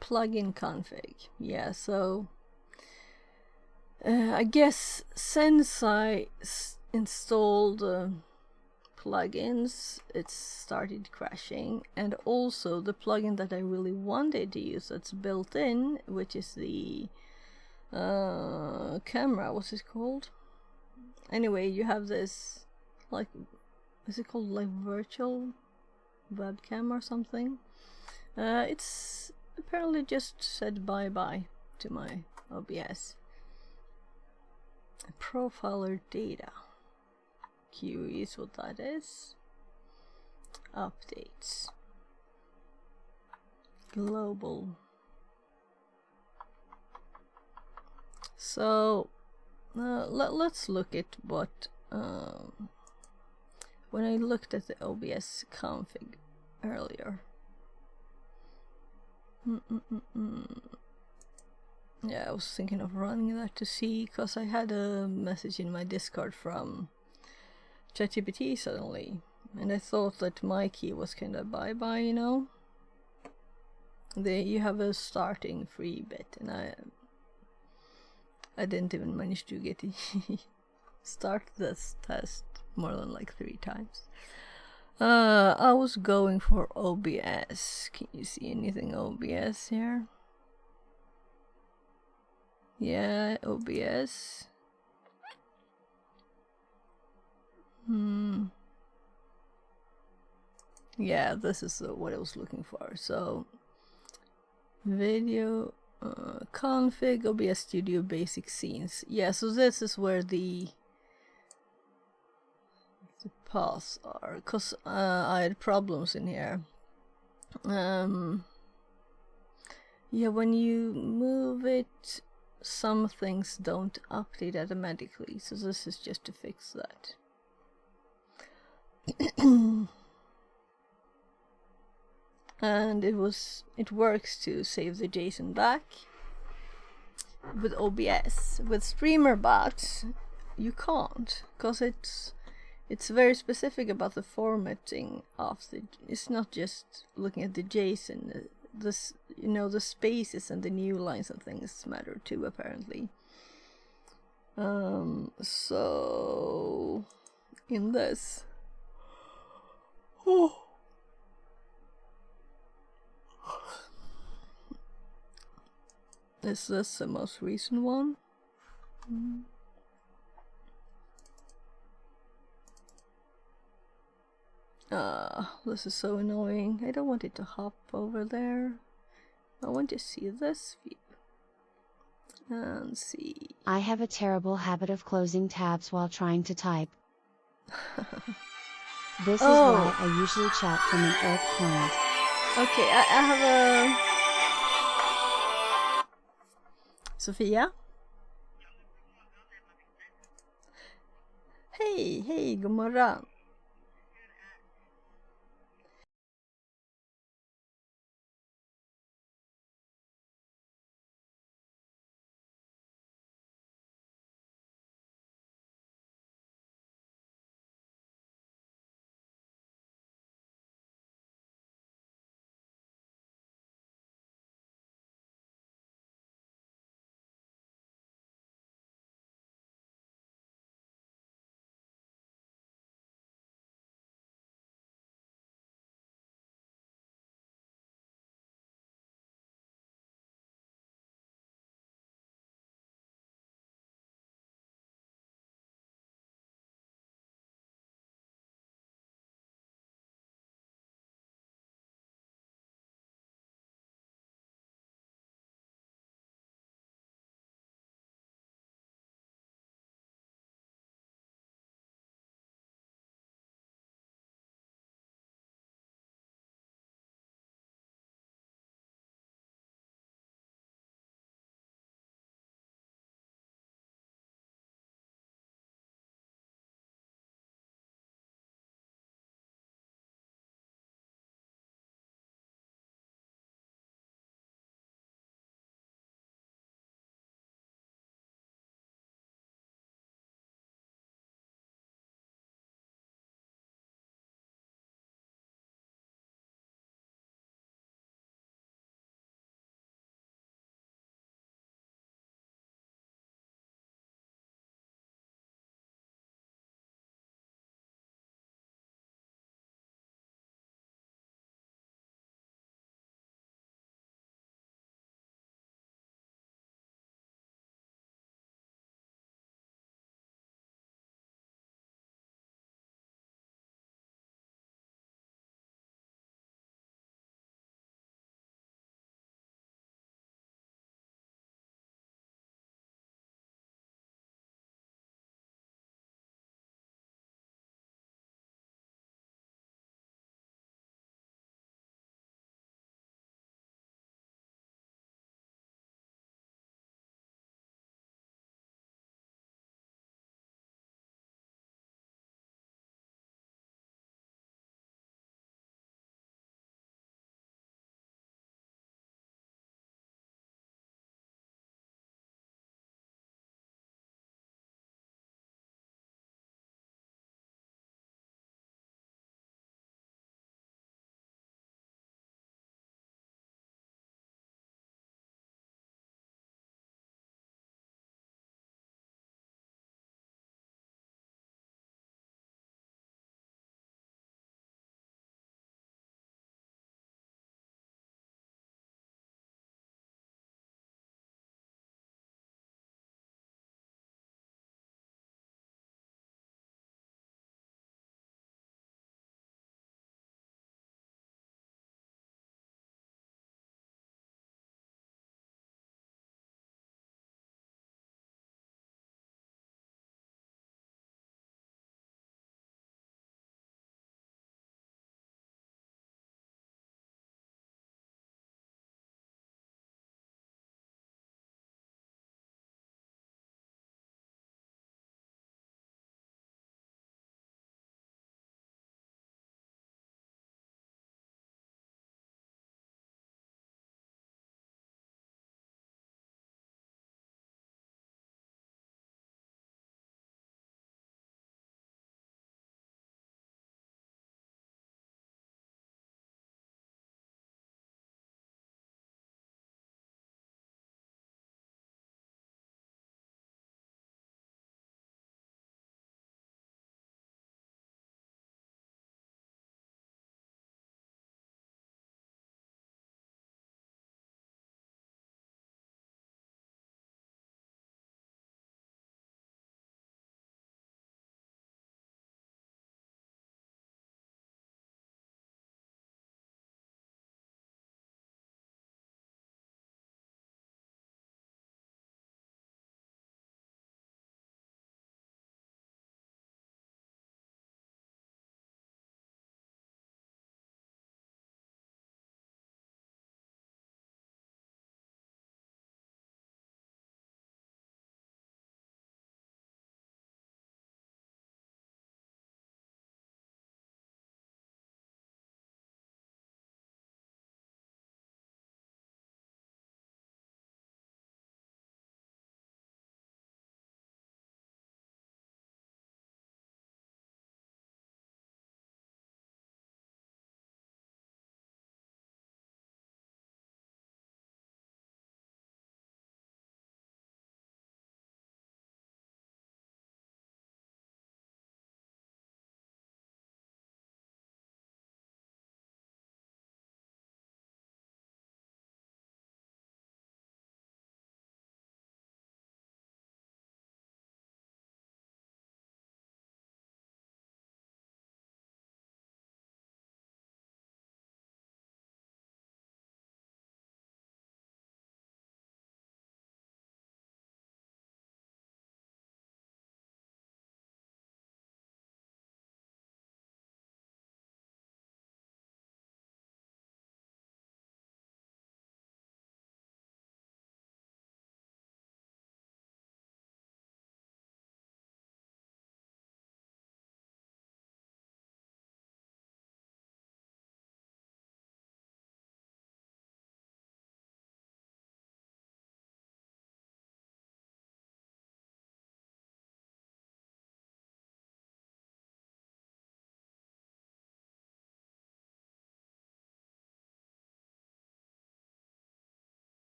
Plugin config. Yeah, so I guess since I installed plugins, it started crashing, and also the plugin that I really wanted to use that's built in, which is the camera, what's it called? Anyway, you have this, like, is it called like virtual webcam or something? It's apparently just said bye-bye to my OBS. Profiler data. Curious what that is. Updates. Global. So let's look at what when I looked at the OBS config earlier. Yeah, I was thinking of running that to see, because I had a message in my Discord from ChatGPT suddenly, and I thought that my key was kind of bye-bye, you know? You have a starting free bit, and I didn't even manage to get start this test more than like 3 times. I was going for OBS. Can you see anything OBS here? Yeah, OBS. Yeah, this is what I was looking for. So, video config OBS Studio basic scenes. Yeah, so this is where the paths are, because I had problems in here. Yeah, when you move it, some things don't update automatically, so this is just to fix that. And it works to save the JSON back with OBS. With StreamerBot you can't, because it's very specific about the formatting of the. It's not just looking at the JSON. This, you know, the spaces and the new lines and things matter too, apparently. So in this, Is this the most recent one? This is so annoying. I don't want it to hop over there. I want to see this view. And see. I have a terrible habit of closing tabs while trying to type. This is why I usually chat from an Earth client. Okay, I have a... Sofia? Hej, god morgon.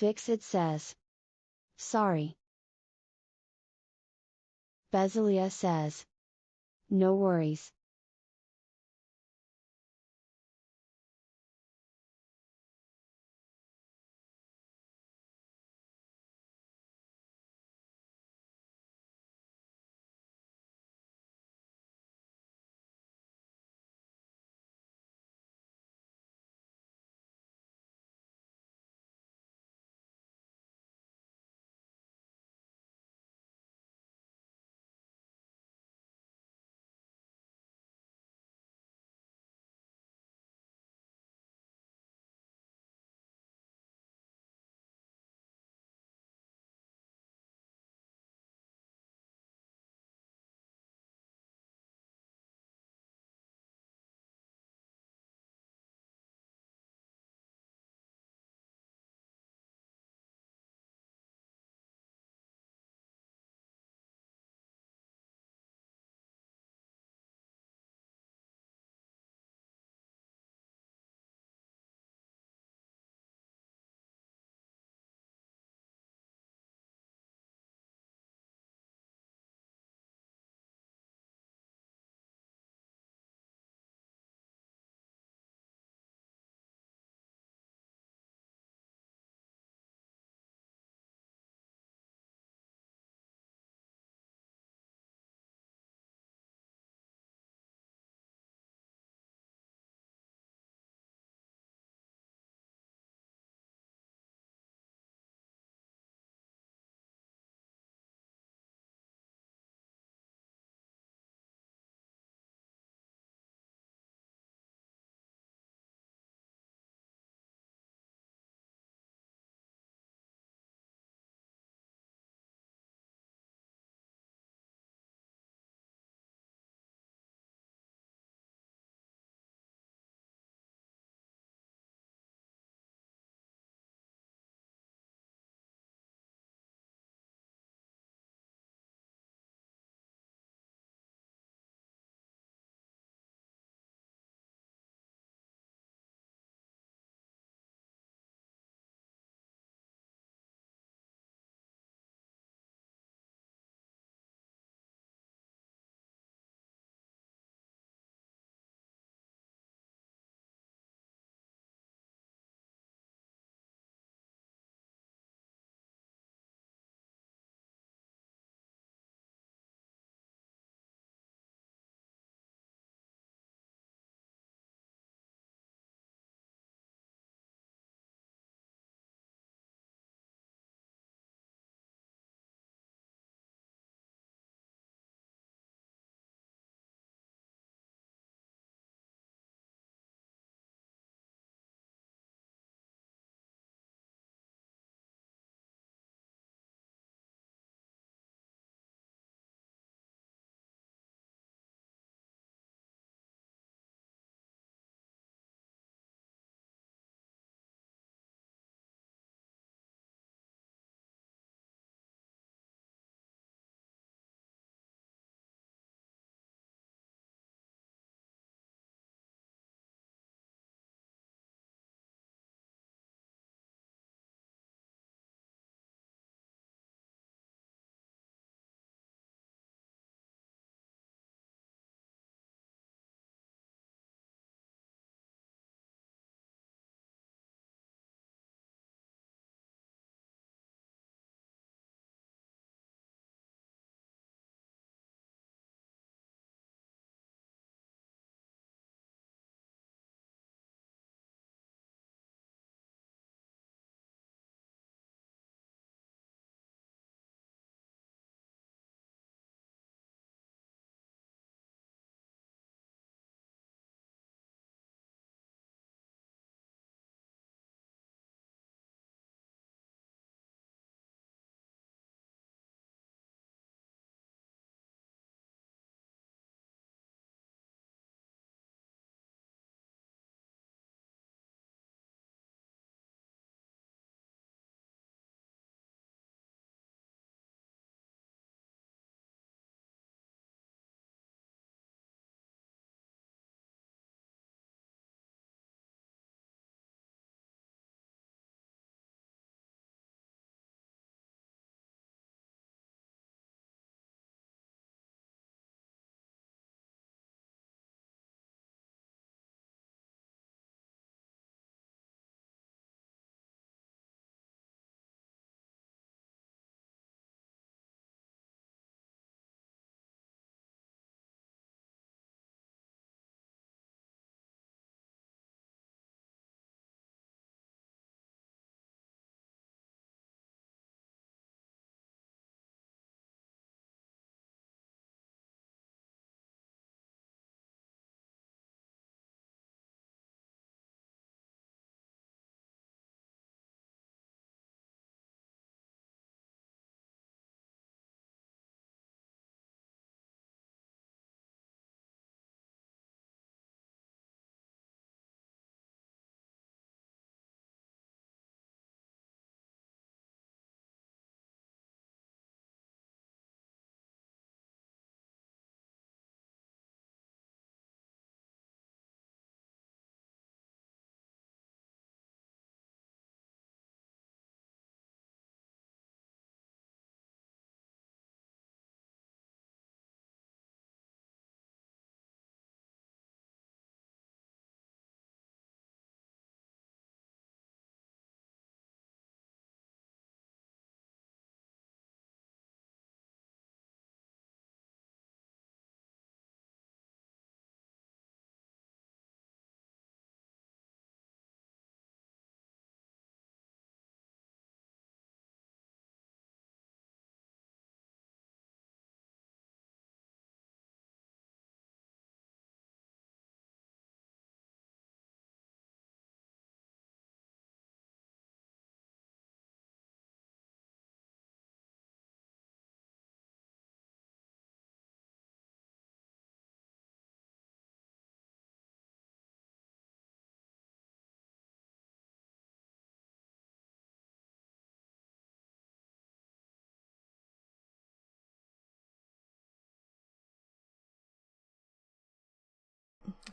fix it says. Sorry. Bezilia says. No worries.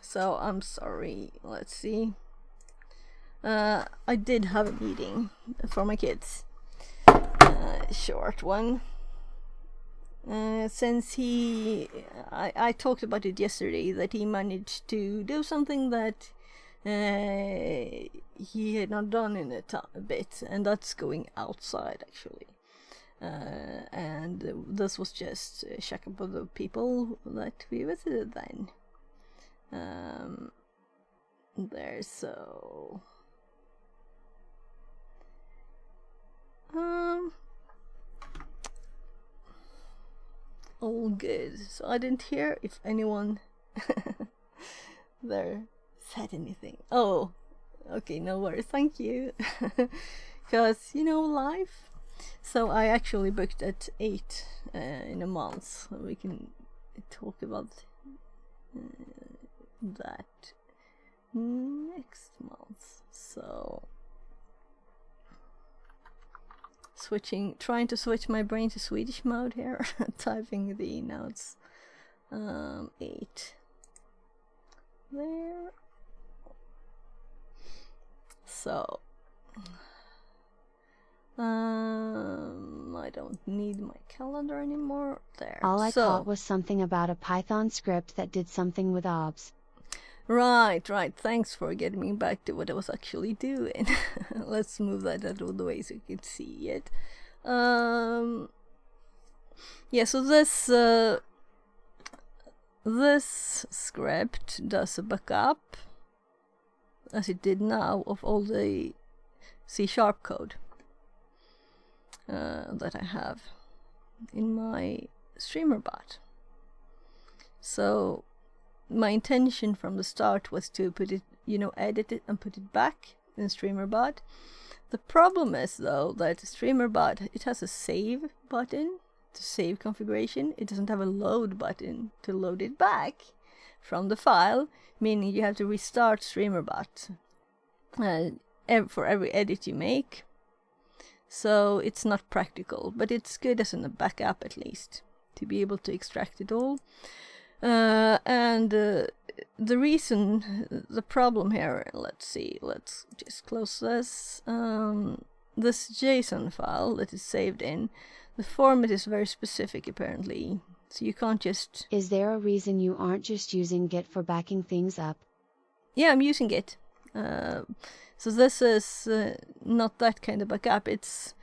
So I'm sorry. Let's see. I did have a meeting for my kids. Short one. Since I talked about it yesterday, that he managed to do something that he had not done in a bit, and that's going outside actually. And this was just a check up of the people that we visited then. There, so all good. So I didn't hear if anyone there said anything. Oh, okay, no worries, thank you. Because, you know, life. So I actually booked at 8 in a month. So we can talk about that next month. So trying to switch my brain to Swedish mode here. Typing the notes. 8 there. So I don't need my calendar anymore. There. All I caught was something about a Python script that did something with obs. Right. Thanks for getting me back to what I was actually doing. Let's move that out of the way so you can see it. Yeah, so this script does a backup, as it did now, of all the C# code that I have in my StreamerBot. So my intention from the start was to put it, edit it and put it back in StreamerBot. The problem is though that StreamerBot, it has a save button to save configuration. It doesn't have a load button to load it back from the file, meaning you have to restart StreamerBot for every edit you make. So it's not practical, but it's good as a backup at least, to be able to extract it all. And the problem here, let's just close this. This JSON file that is saved in, the format is very specific apparently, so you can't just... Is there a reason you aren't just using Git for backing things up? Yeah, I'm using Git. So this is not that kind of backup. It's,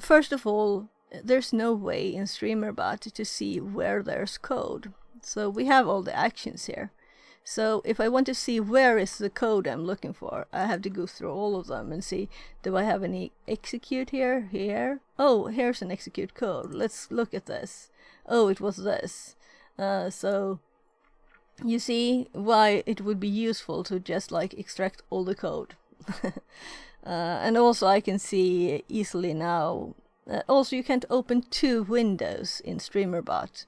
first of all, there's no way in StreamerBot to see where there's code. So we have all the actions here. So if I want to see where is the code I'm looking for, I have to go through all of them and see, do I have any execute here? Here? Oh, here's an execute code. Let's look at this. Oh, it was this. So you see why it would be useful to just extract all the code. And also I can see easily now. Also, you can't open 2 windows in StreamerBot.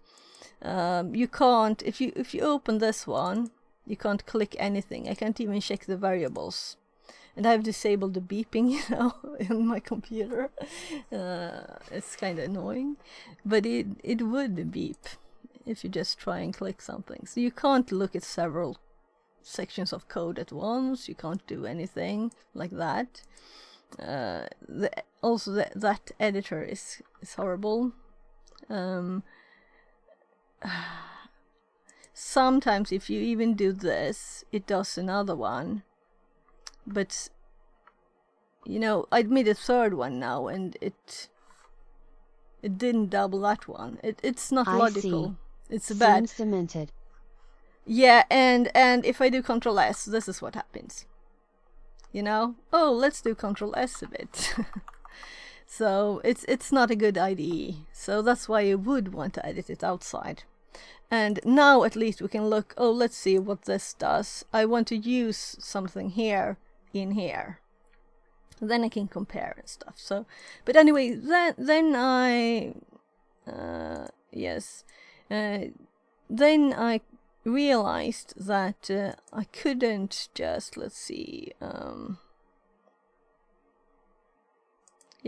You can't, if you open this one, you can't click anything. I can't even check the variables. And I've disabled the beeping, in my computer. It's kind of annoying, but it would beep if you just try and click something. So you can't look at several sections of code at once. You can't do anything like that. That editor is horrible. Sometimes if you even do this, it does another one. But I made a third one now, and it didn't double that one. It's not logical. It's bad. Seems cemented. Yeah, and if I do Ctrl S, this is what happens. Oh, let's do Ctrl S a bit. So it's not a good IDE. So that's why you would want to edit it outside. And now at least we can look, oh, let's see what this does. I want to use something here in here. Then I can compare and stuff. So, but anyway, then I realized that I couldn't just, let's see,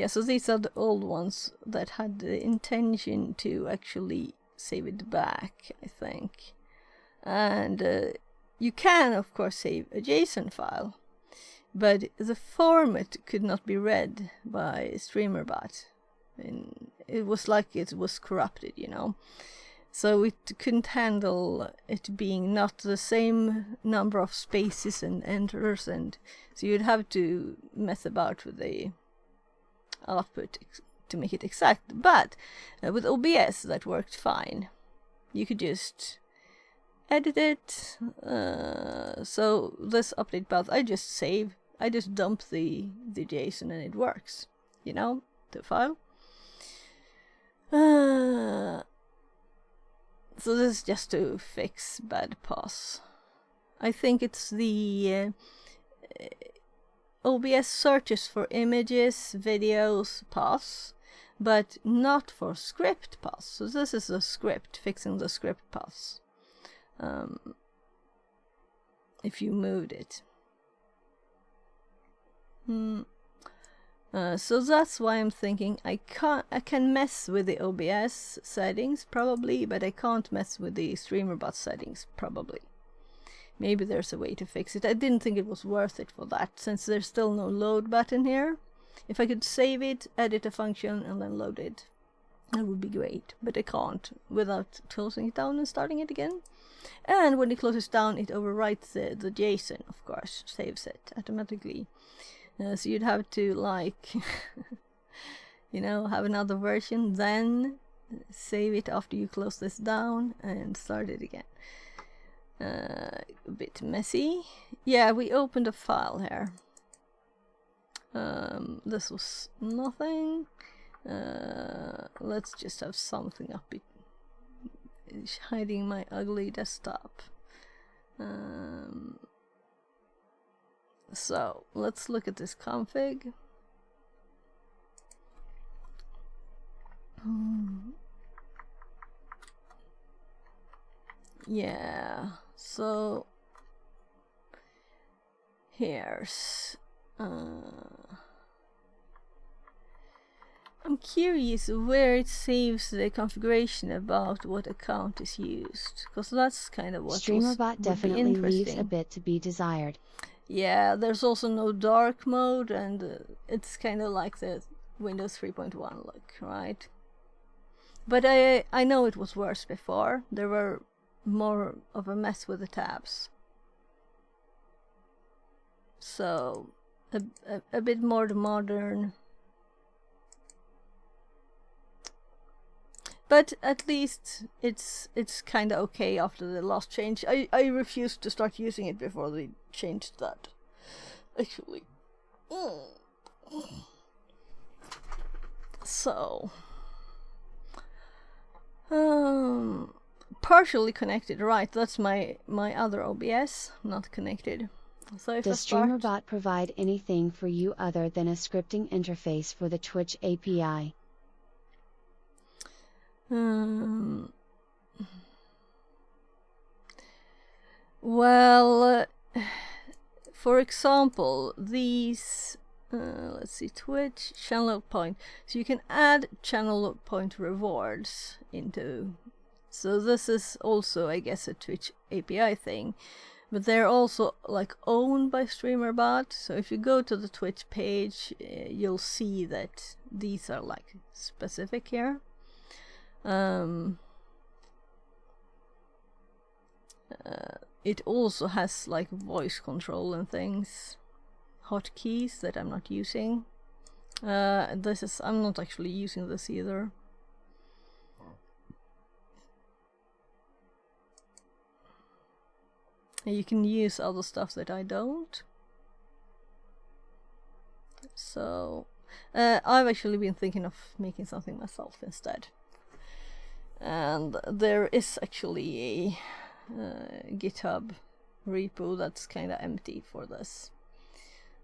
so these are the old ones that had the intention to actually save it back, I think. And you can, of course, save a JSON file, but the format could not be read by StreamerBot. And it was like it was corrupted, you know. So it couldn't handle it being not the same number of spaces and enters, and so you'd have to mess about with the output to make it exact. But with OBS that worked fine. You could just edit it. So this update path, I just dump the JSON and it works, you know, the file. So this is just to fix bad paths. I think it's the OBS searches for images, videos, paths, but not for script paths. So this is a script, fixing the script paths. If you moved it. So that's why I'm thinking I can mess with the OBS settings probably, but I can't mess with the StreamerBot settings probably. Maybe there's a way to fix it. I didn't think it was worth it for that, since there's still no load button here. If I could save it, edit a function, and then load it, that would be great. But I can't without closing it down and starting it again. And when it closes down, it overwrites the JSON, of course, saves it automatically. So you'd have to, like, you know, have another version, then save it after you close this down and start it again. A bit messy. Yeah, we opened a file here. This was nothing. Let's just have something up. It's hiding my ugly desktop. So let's look at this config. Yeah, so here's I'm curious where it saves the configuration about what account is used, because that's kind of what StreamerBot definitely leaves a bit to be desired. Yeah, there's also no dark mode, and it's kind of like the Windows 3.1 look, right? But I know it was worse before. There were more of a mess with the tabs. So a bit more modern. But at least it's kind of okay after the last change. I refused to start using it before they changed that, actually. So partially connected, right? That's my other OBS, not connected. So if does StreamerBot provide anything for you other than a scripting interface for the Twitch API? Well, for example, these let's see, Twitch channel point. So you can add channel point rewards into. So this is also, I guess, a Twitch API thing, but they're also like owned by StreamerBot. So if you go to the Twitch page, you'll see that these are like specific here. It also has like voice control and things, hotkeys that I'm not using. I'm not actually using this either. And you can use other stuff that I don't. So I've actually been thinking of making something myself instead. And there is actually a GitHub repo that's kind of empty for this.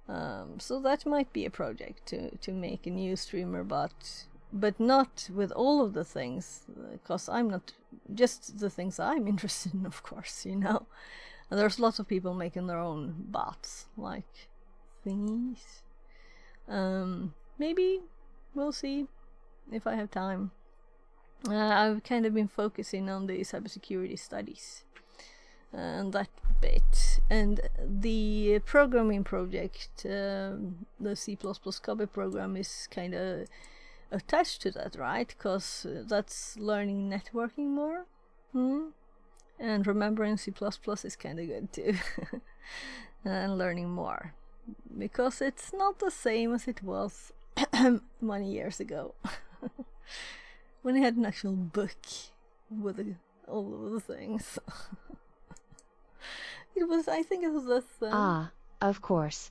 So that might be a project to make a new StreamerBot, but not with all of the things, because I'm not just the things I'm interested in, of course, you know. And there's lots of people making their own bots, like thingies. Maybe we'll see if I have time. I've kind of been focusing on the cybersecurity studies, and that bit, and the programming project, the C++ copy program, is kind of attached to that, right? Because that's learning networking more. And remembering C++ is kind of good too. And learning more, because it's not the same as it was many years ago. When I had an actual book with all of the things. I think it was this. Of course.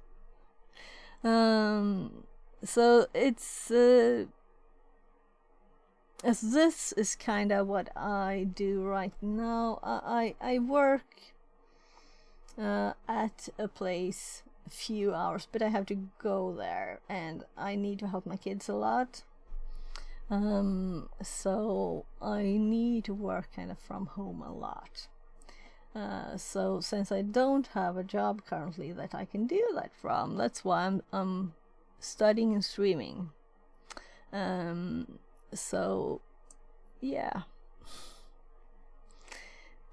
So it's as this is kind of what I do right now. I work at a place a few hours, but I have to go there, and I need to help my kids a lot. So I need to work kind of from home a lot. So since I don't have a job currently that I can do that from, that's why I'm studying and streaming. So yeah,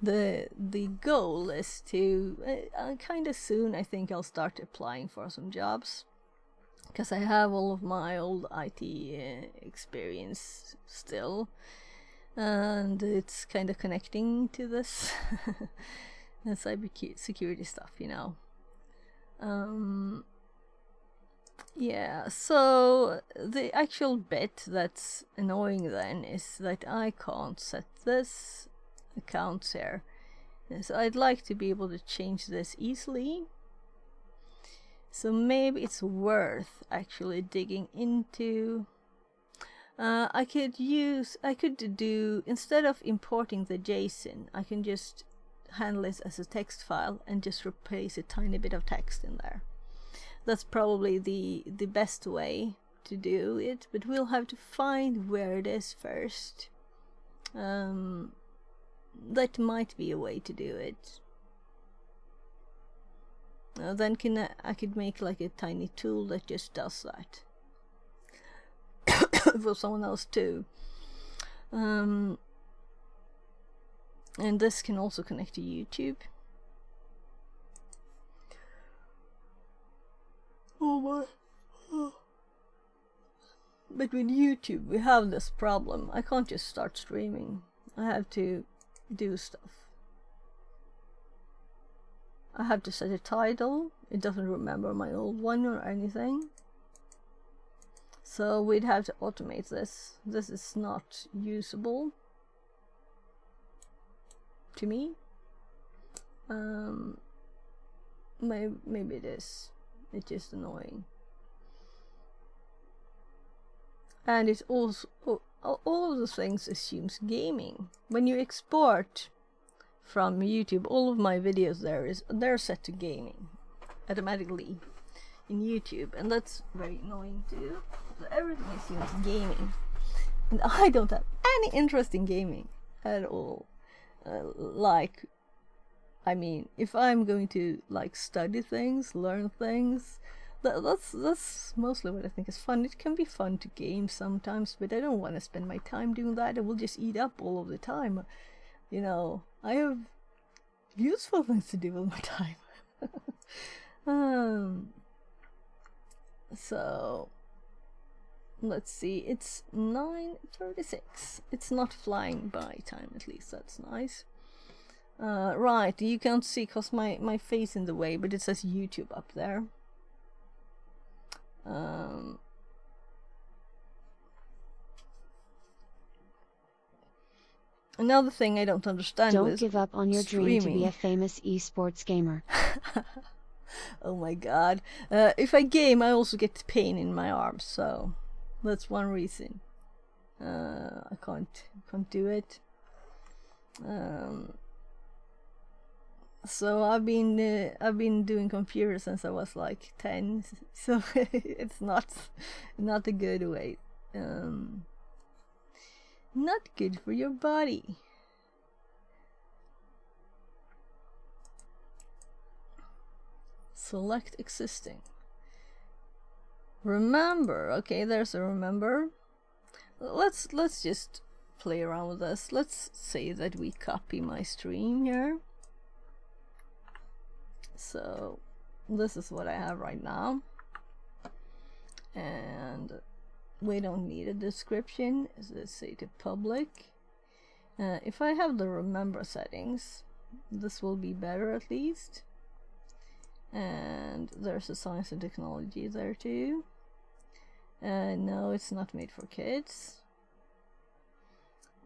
the goal is to kind of soon, I think I'll start applying for some jobs, because I have all of my old IT experience still, and it's kind of connecting to this cybersecurity stuff, you know. Yeah, so the actual bit that's annoying then is that I can't set this accounts here. So I'd like to be able to change this easily. So maybe it's worth actually digging into. I could do, instead of importing the JSON, I can just handle it as a text file and just replace a tiny bit of text in there. That's probably the best way to do it, but we'll have to find where it is first. That might be a way to do it. Then I could make like a tiny tool that just does that for someone else too. And this can also connect to YouTube. Oh my. But with YouTube we have this problem. I can't just start streaming. I have to do stuff. I have to set a title. It doesn't remember my old one or anything. So we'd have to automate this. This is not usable to me. Maybe it is. It's just annoying. And it's also all of the things assumes gaming. When you export from YouTube, all of my videos they're set to gaming automatically in YouTube, and that's very annoying too. So everything assumes gaming, and I don't have any interest in gaming at all. I mean, if I'm going to like study things, learn things, that's mostly what I think is fun. It can be fun to game sometimes, but I don't want to spend my time doing that. I will just eat up all of the time. You know, I have useful things to do with my time. So let's see, it's 9:36. It's not flying by time, at least that's nice. Right, you can't see because my face in the way, but it says YouTube up there. Another thing I don't understand. Don't give up on your dream to be a streaming. famous esports gamer. Oh my god. If I game, I also get pain in my arms, so that's one reason. I can't do it. So I've been doing computers since I was like 10, so it's not a good way. Not good for your body. Select existing. Remember, okay, there's a remember. Let's just play around with this. Let's say that we copy my stream here. So this is what I have right now, and we don't need a description. Let's say to public. If I have the remember settings, this will be better at least. And there's a science and technology there too. No, it's not made for kids.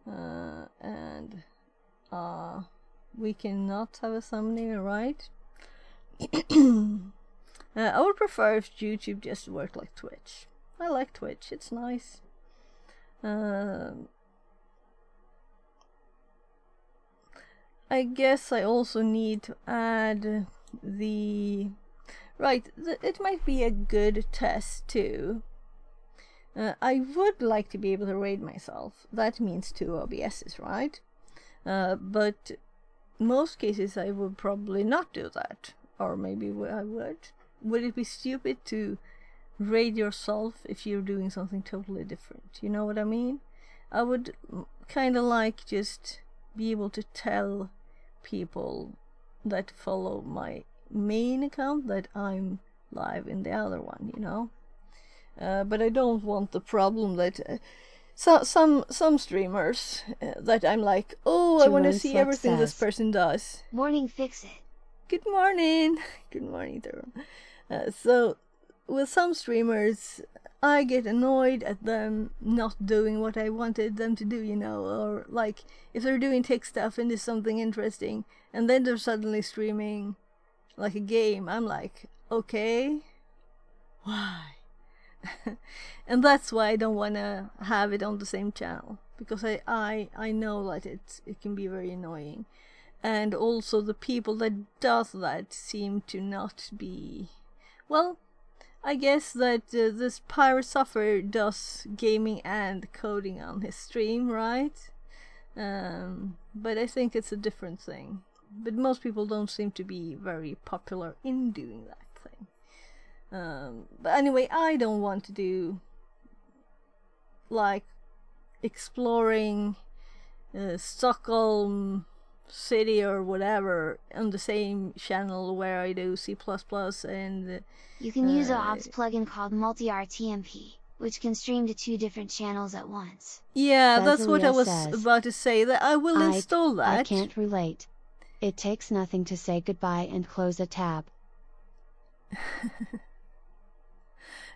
And we cannot have a thumbnail, right? I would prefer if YouTube just worked like Twitch. I like Twitch, it's nice. I guess I also need to add the... Right, it might be a good test too. I would like to be able to raid myself. That means 2 OBSs, right? But most cases I would probably not do that. Or maybe I would. Would it be stupid to raid yourself if you're doing something totally different? You know what I mean? I would kind of like just be able to tell people that follow my main account that I'm live in the other one, you know? But I don't want the problem that some streamers that I'm like, oh, I want to see everything this person does. Morning, fix it. Good morning. Good morning, Daron. So with some streamers, I get annoyed at them not doing what I wanted them to do, you know, or like if they're doing tech stuff and it's something interesting and then they're suddenly streaming like a game, I'm like, okay, why? And that's why I don't want to have it on the same channel, because I know that it can be very annoying. And also the people that does that seem to not be, well, I guess that this Pirate Suffer does gaming and coding on his stream, right? But I think it's a different thing. But most people don't seem to be very popular in doing that thing. But anyway, I don't want to do like exploring Stockholm city or whatever on the same channel where I do C++ and you can use a OBS plugin called Multi-RTMP, which can stream to 2 different channels at once. yeah, that's what I was says, about to say, that I will install that. I can't relate. It takes nothing to say goodbye and close a tab.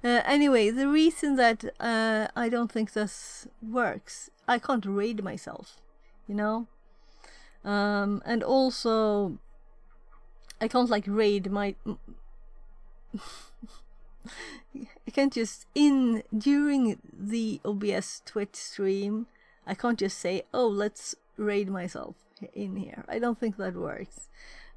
Anyway, the reason that I don't think this works, I can't raid myself, you know? And also, I can't like raid my... I can't just, during the OBS Twitch stream, I can't just say, oh, let's raid myself in here. I don't think that works.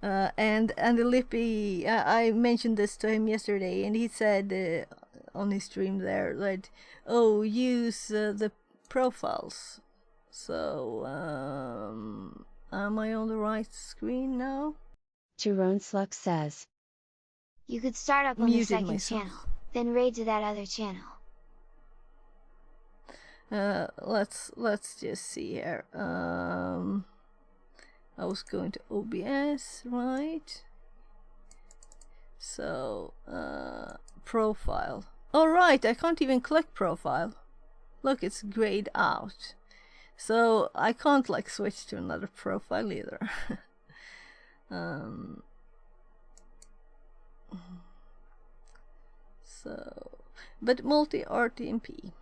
And Lippy, I mentioned this to him yesterday, and he said on his stream there that, oh, use the profiles. So, am I on the right screen now? Tyrone Slux says, you could start up on the second myself. channel, then raid to that other channel. Let's just see here. I was going to OBS, right? So, profile. Alright, I can't even click profile. Look, it's grayed out. So, I can't like switch to another profile either. So, but multi-RTMP.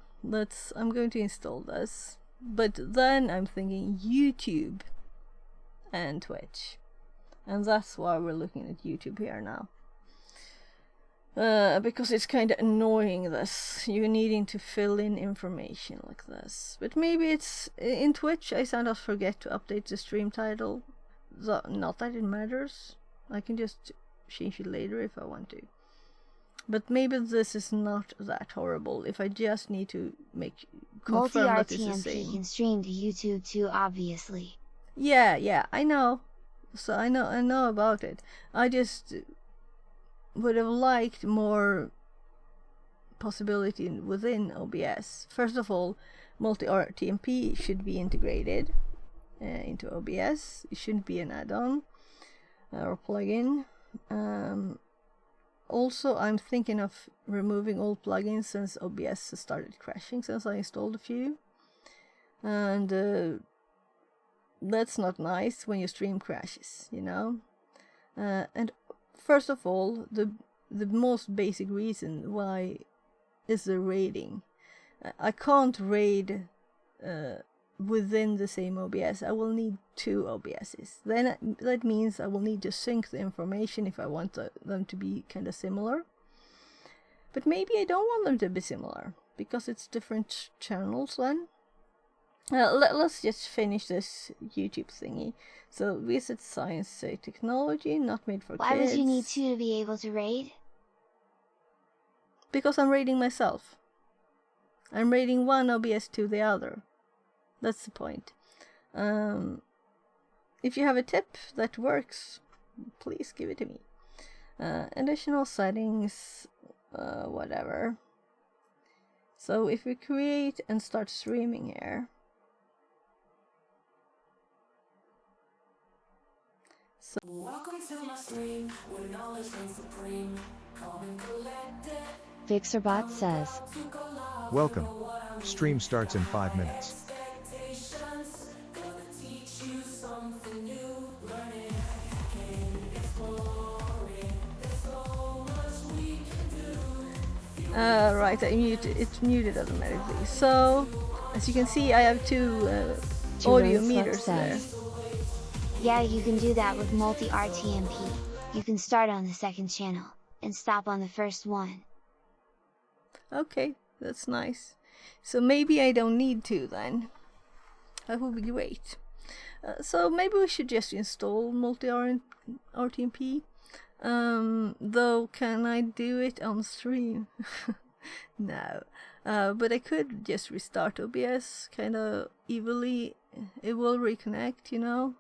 I'm going to install this. But then I'm thinking YouTube and Twitch. And that's why we're looking at YouTube here now. Because it's kind of annoying this. You're needing to fill in information like this. But maybe it's in Twitch I sometimes forget to update the stream title. Not that it matters. I can just change it later if I want to. But maybe this is not that horrible if I just need to confirm that it's the same. Multi-RTMP can stream to YouTube too, obviously. Yeah, I know. So I know about it. I just would have liked more possibility within OBS. First of all, multi-RTMP should be integrated into OBS. It shouldn't be an add-on or plugin. Also, I'm thinking of removing all plugins since OBS has started crashing since I installed a few. And that's not nice when your stream crashes, you know? And first of all, the most basic reason why is the raiding. I can't raid within the same OBS. I will need 2 OBSs. Then that means I will need to sync the information if I want them to be kind of similar. But maybe I don't want them to be similar because it's different channels then. Let's just finish this YouTube thingy. So visit Science Say Technology, not made for Why kids. would you need 2 to be able to raid? Because I'm raiding myself. I'm raiding one OBS to the other. That's the point. If you have a tip that works, please give it to me. Additional settings, whatever. So if we create and start streaming here. So Welcome to my stream, where knowledge reigns supreme. Calm and collected, Vixerbot says, Welcome. Stream starts in 5 minutes. expectations. Gonna teach you something new. Learn it, hacking, exploring. There's so much we can do. right, it's muted automatically. So as you can see, I have 2 audio Jerome meters there. says, Yeah, you can do that with multi-RTMP. You can start on the second channel, and stop on the first one. Okay, that's nice. So maybe I don't need to then. That would be great. So maybe we should just install multi-RTMP. Though, can I do it on stream? No. But I could just restart OBS kind of evilly. It will reconnect, you know.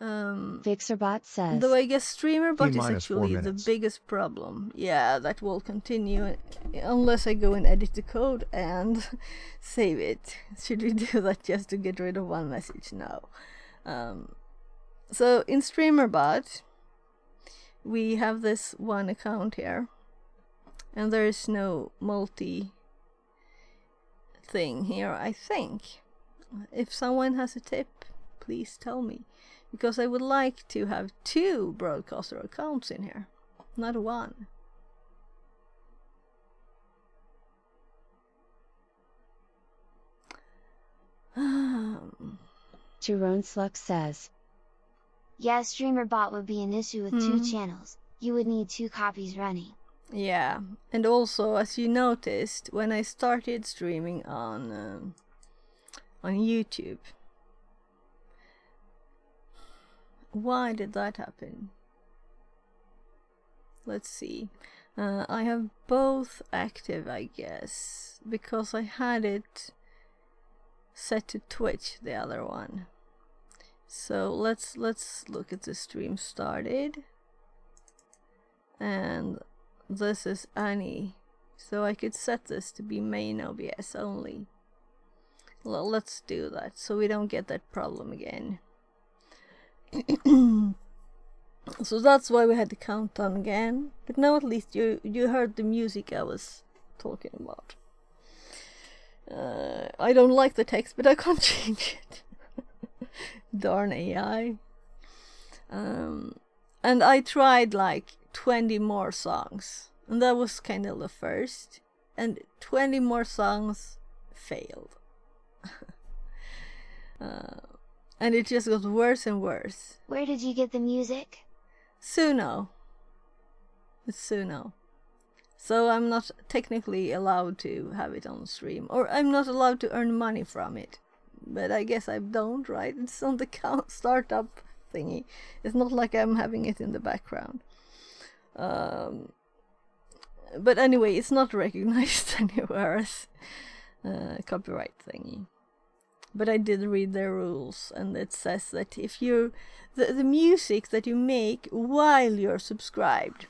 Vixerbot says, Though I guess StreamerBot is minus 4 actually the minutes. biggest problem. Yeah, that will continue unless I go and edit the code and save it. Should we do that just to get rid of one message? No. So in StreamerBot, we have this one account here, and there is no multi thing here, I think. If someone has a tip, please tell me. Because I would like to have 2 broadcaster accounts in here, not 1. Jerome Slux says, Yeah, StreamerBot would be an issue with 2 channels. You would need 2 copies running. Yeah, and also as you noticed when I started streaming on YouTube. Why did that happen? Let's see. I have both active, I guess, because I had it set to Twitch, the other one. So let's look at the stream started. And this is Annie. So I could set this to be main OBS only. Well, let's do that so we don't get that problem again. So that's why we had to count down again. But now at least you heard the music I was talking about. I don't like the text, but I can't change it. Darn AI. And I tried like 20 more songs. And that was kind of the first. And 20 more songs failed. And it just got worse and worse. Where did you get the music? Suno. It's Suno. So I'm not technically allowed to have it on stream. Or I'm not allowed to earn money from it. But I guess I don't, right? It's on the startup thingy. It's not like I'm having it in the background. But anyway, it's not recognized anywhere as copyright thingy. But I did read their rules, and it says that if you the music that you make while you're subscribed,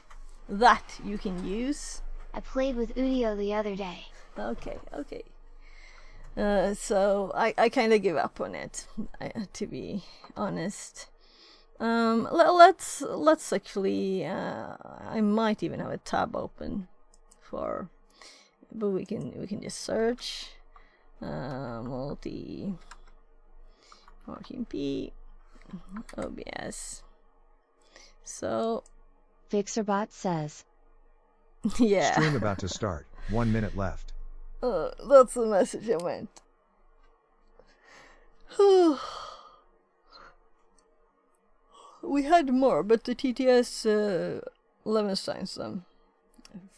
that you can use. I played with Udio the other day. Okay. So I kind of give up on it, to be honest. Let's actually. I might even have a tab open for, but we can just search multi RTMP OBS. So Fixerbot says, yeah. Stream about to start. 1 minute left. That's the message I meant. We had more, but the TTS Levenstein,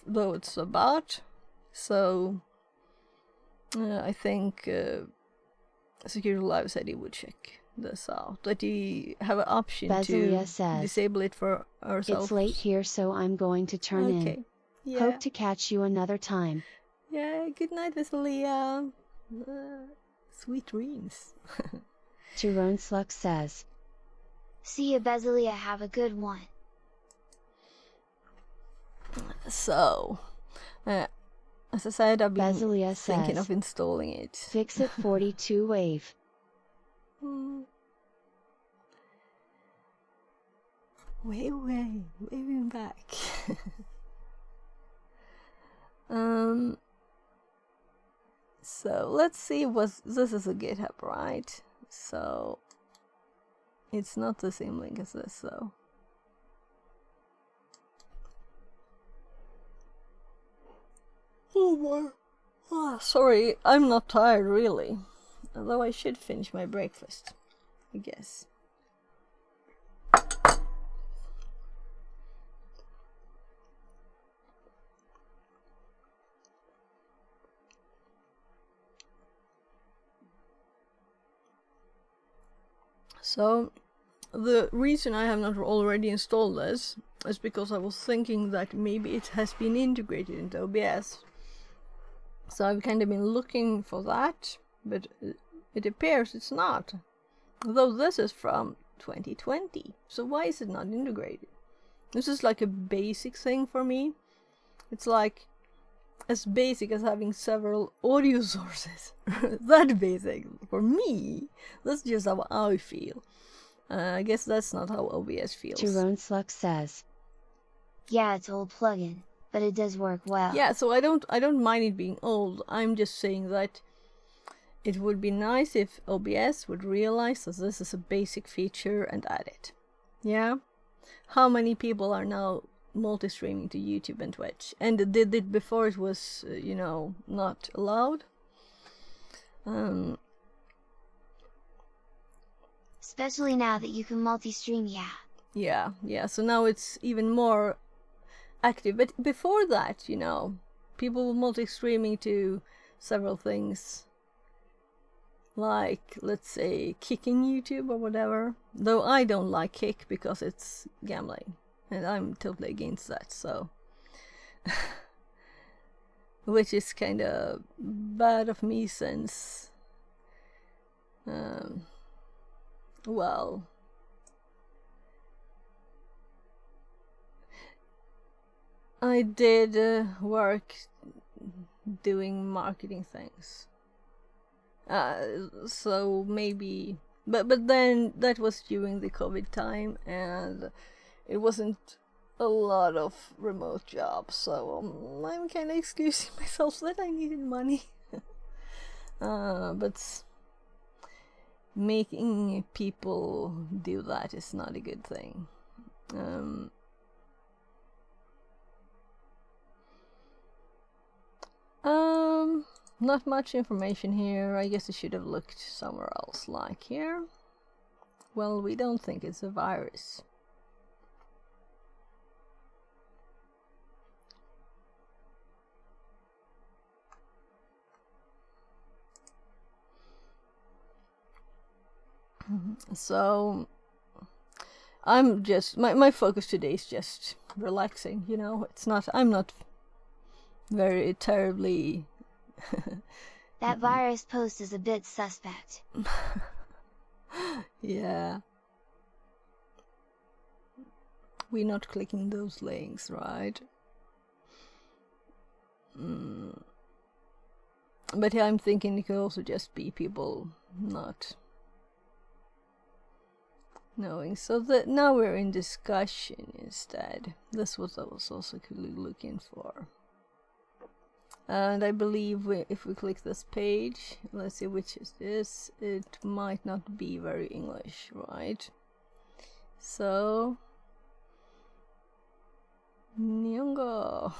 though it's a bot, so I think Security Live said he would check this out. That he have an option Basilia to says, disable it for ourselves. it's late here, so I'm going to turn in. Okay. Yeah. Hope to catch you another time. Yeah. Good night, Basilia. Sweet dreams. Tyrone Sluck says, See ya, Basilia, have a good one. So, as I said, I've been Basilia thinking says, of installing it. Fix it 42 wave. Waving back. So let's see what this is a GitHub, right? So it's not the same link as this, though. Oh my! Sorry, I'm not tired really. Although I should finish my breakfast, I guess. So, the reason I have not already installed this is because I was thinking that maybe it has been integrated into OBS. So I've kind of been looking for that, but it appears it's not. Though this is from 2020, so why is it not integrated? This is like a basic thing for me. It's like as basic as having several audio sources. That basic for me. That's just how I feel. I guess that's not how OBS feels. Tyrone Sluck says, Yeah, it's old plugin, but it does work well. Yeah, so I don't mind it being old. I'm just saying that it would be nice if OBS would realize that this is a basic feature and add it. Yeah? How many people are now multi-streaming to YouTube and Twitch? And did it before it was, not allowed? Especially now that you can multi-stream, yeah. Yeah, so now it's even more active. But before that, people were multi-streaming to several things. Like, let's say, kicking YouTube or whatever. Though I don't like Kick because it's gambling. And I'm totally against that, so... Which is kind of bad of me since... well... I did work doing marketing things. So maybe... But then that was during the COVID time, and it wasn't a lot of remote jobs, so I'm kind of excusing myself that I needed money. But making people do that is not a good thing. Not much information here. I guess I should have looked somewhere else, like here. Well, we don't think it's a virus. So I'm just my focus today is just relaxing, it's not I'm not very terribly That virus post is a bit suspect. Yeah, we're not clicking those links, right? But I'm thinking it could also just be people not knowing. So that now we're in discussion instead. That's what I was also looking for. And I believe if we click this page, let's see which is this, it might not be very English, right? So, Nyongo.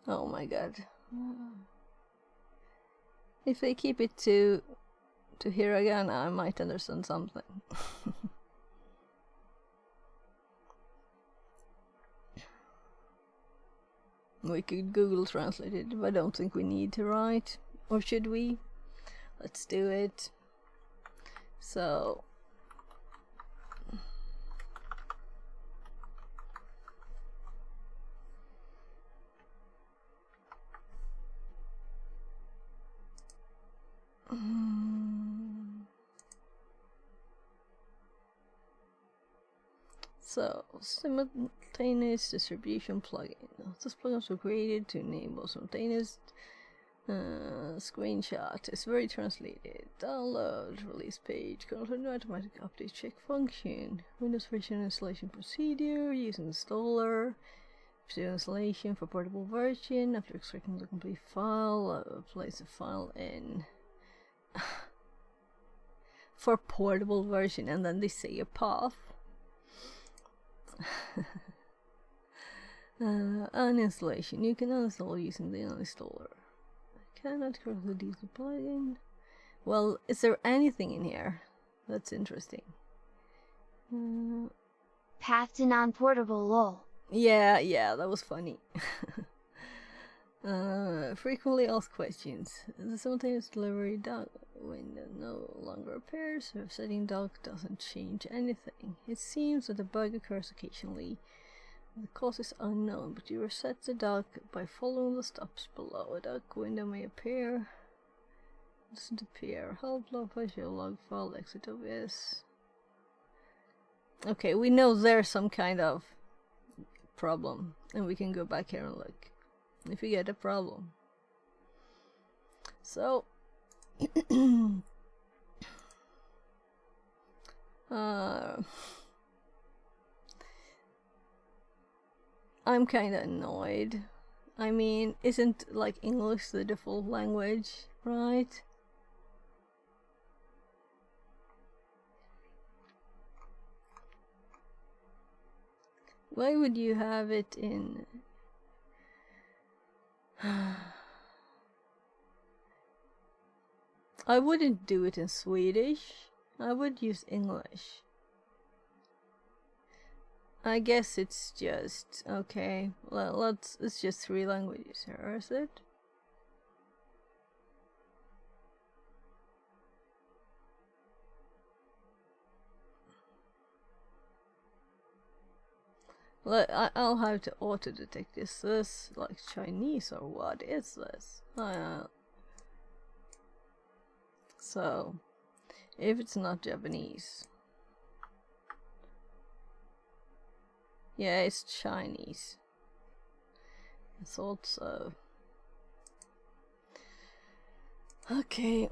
Oh my god. If they keep it to hiragana, I might understand something. We could Google Translate it, but I don't think we need to, right? Or should we? Let's do it. So simultaneous distribution plugin. This plugins were created to enable simultaneous screenshot. It's very translated. Download, release page, content automatic update check function. Windows version installation procedure, use installer. Pursue installation for portable version. After extracting the complete file, place the file in for portable version, and then they say a path. Uninstallation. You can uninstall using the uninstaller. I cannot correctly delete the plugin. Well, is there anything in here that's interesting? Path to non-portable lol. Yeah, that was funny. Frequently asked questions. The simultaneous delivery dock window no longer appears. If setting dock doesn't change anything. It seems that the bug occurs occasionally. The cause is unknown, but you reset the dock by following the steps below. A dock window may appear. Doesn't appear. Help log file, show log file, exit OBS. Okay, we know there's some kind of problem, and we can go back here and look if we get a problem. So I'm kind of annoyed. I mean, isn't like English the default language, right? Why would you have it in I wouldn't do it in Swedish. I would use English. I guess it's just okay. It's just 3 languages here, is it? I'll have to auto detect. Is this like Chinese or what is this? So, if it's not Japanese, yeah, it's Chinese. I thought so. Okay,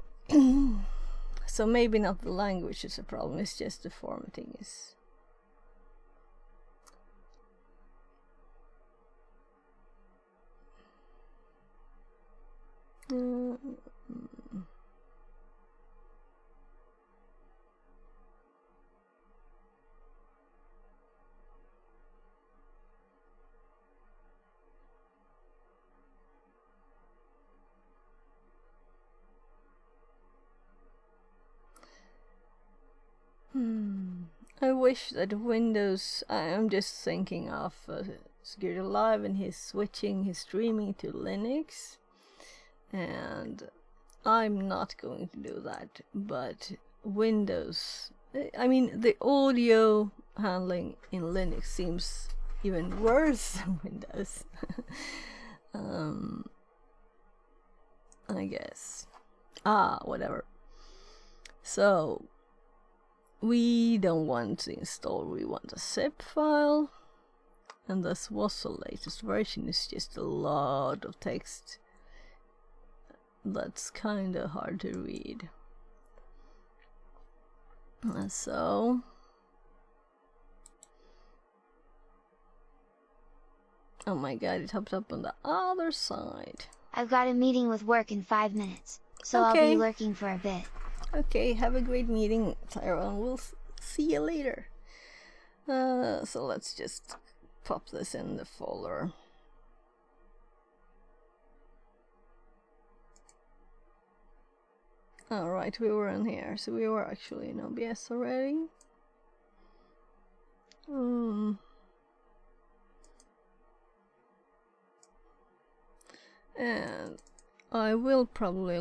so maybe not the language is a problem. It's just the formatting is. I wish that Windows. I'm just thinking of Security Live, and he's switching his streaming to Linux, and I'm not going to do that. But Windows, I mean, the audio handling in Linux seems even worse than Windows. I guess. Ah, whatever. So, we don't want to install, we want a zip file. And this was the latest version, it's just a lot of text. That's kinda hard to read. So... oh my god, it hopped up on the other side. I've got a meeting with work in 5 minutes, so I'll Okay. be lurking for a bit. Okay, have a great meeting, Tyrone. We'll see you later. So let's just pop this in the folder. Alright, we were in here, so we were actually in OBS already. And I will probably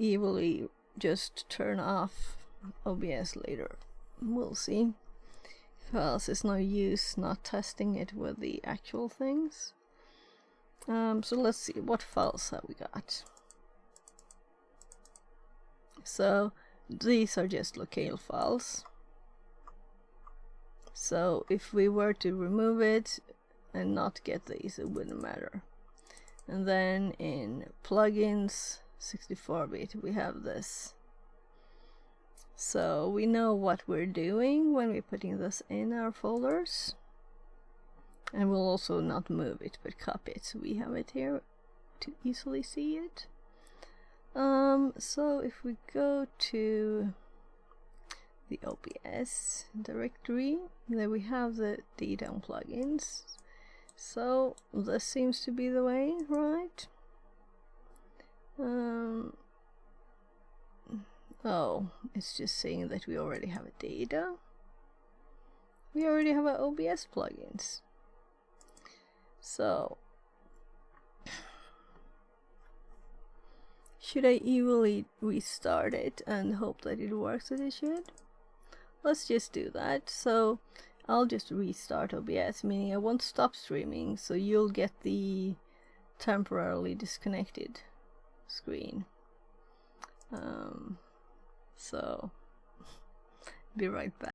evilly just turn off OBS later. We'll see. Because it's no use not testing it with the actual things. So let's see, what files have we got? So these are just locale files. So if we were to remove it and not get these, it wouldn't matter. And then in plugins 64-bit we have this. So we know what we're doing when we're putting this in our folders. And we'll also not move it but copy it, so we have it here to easily see it. So if we go to the OBS directory, there we have the data on plugins. So this seems to be the way, right? Oh, it's just saying that we already have a data. We already have our OBS plugins. So should I evilly restart it and hope that it works as it should? Let's just do that. So I'll just restart OBS, meaning I won't stop streaming, so you'll get the temporarily disconnected screen. So be right back.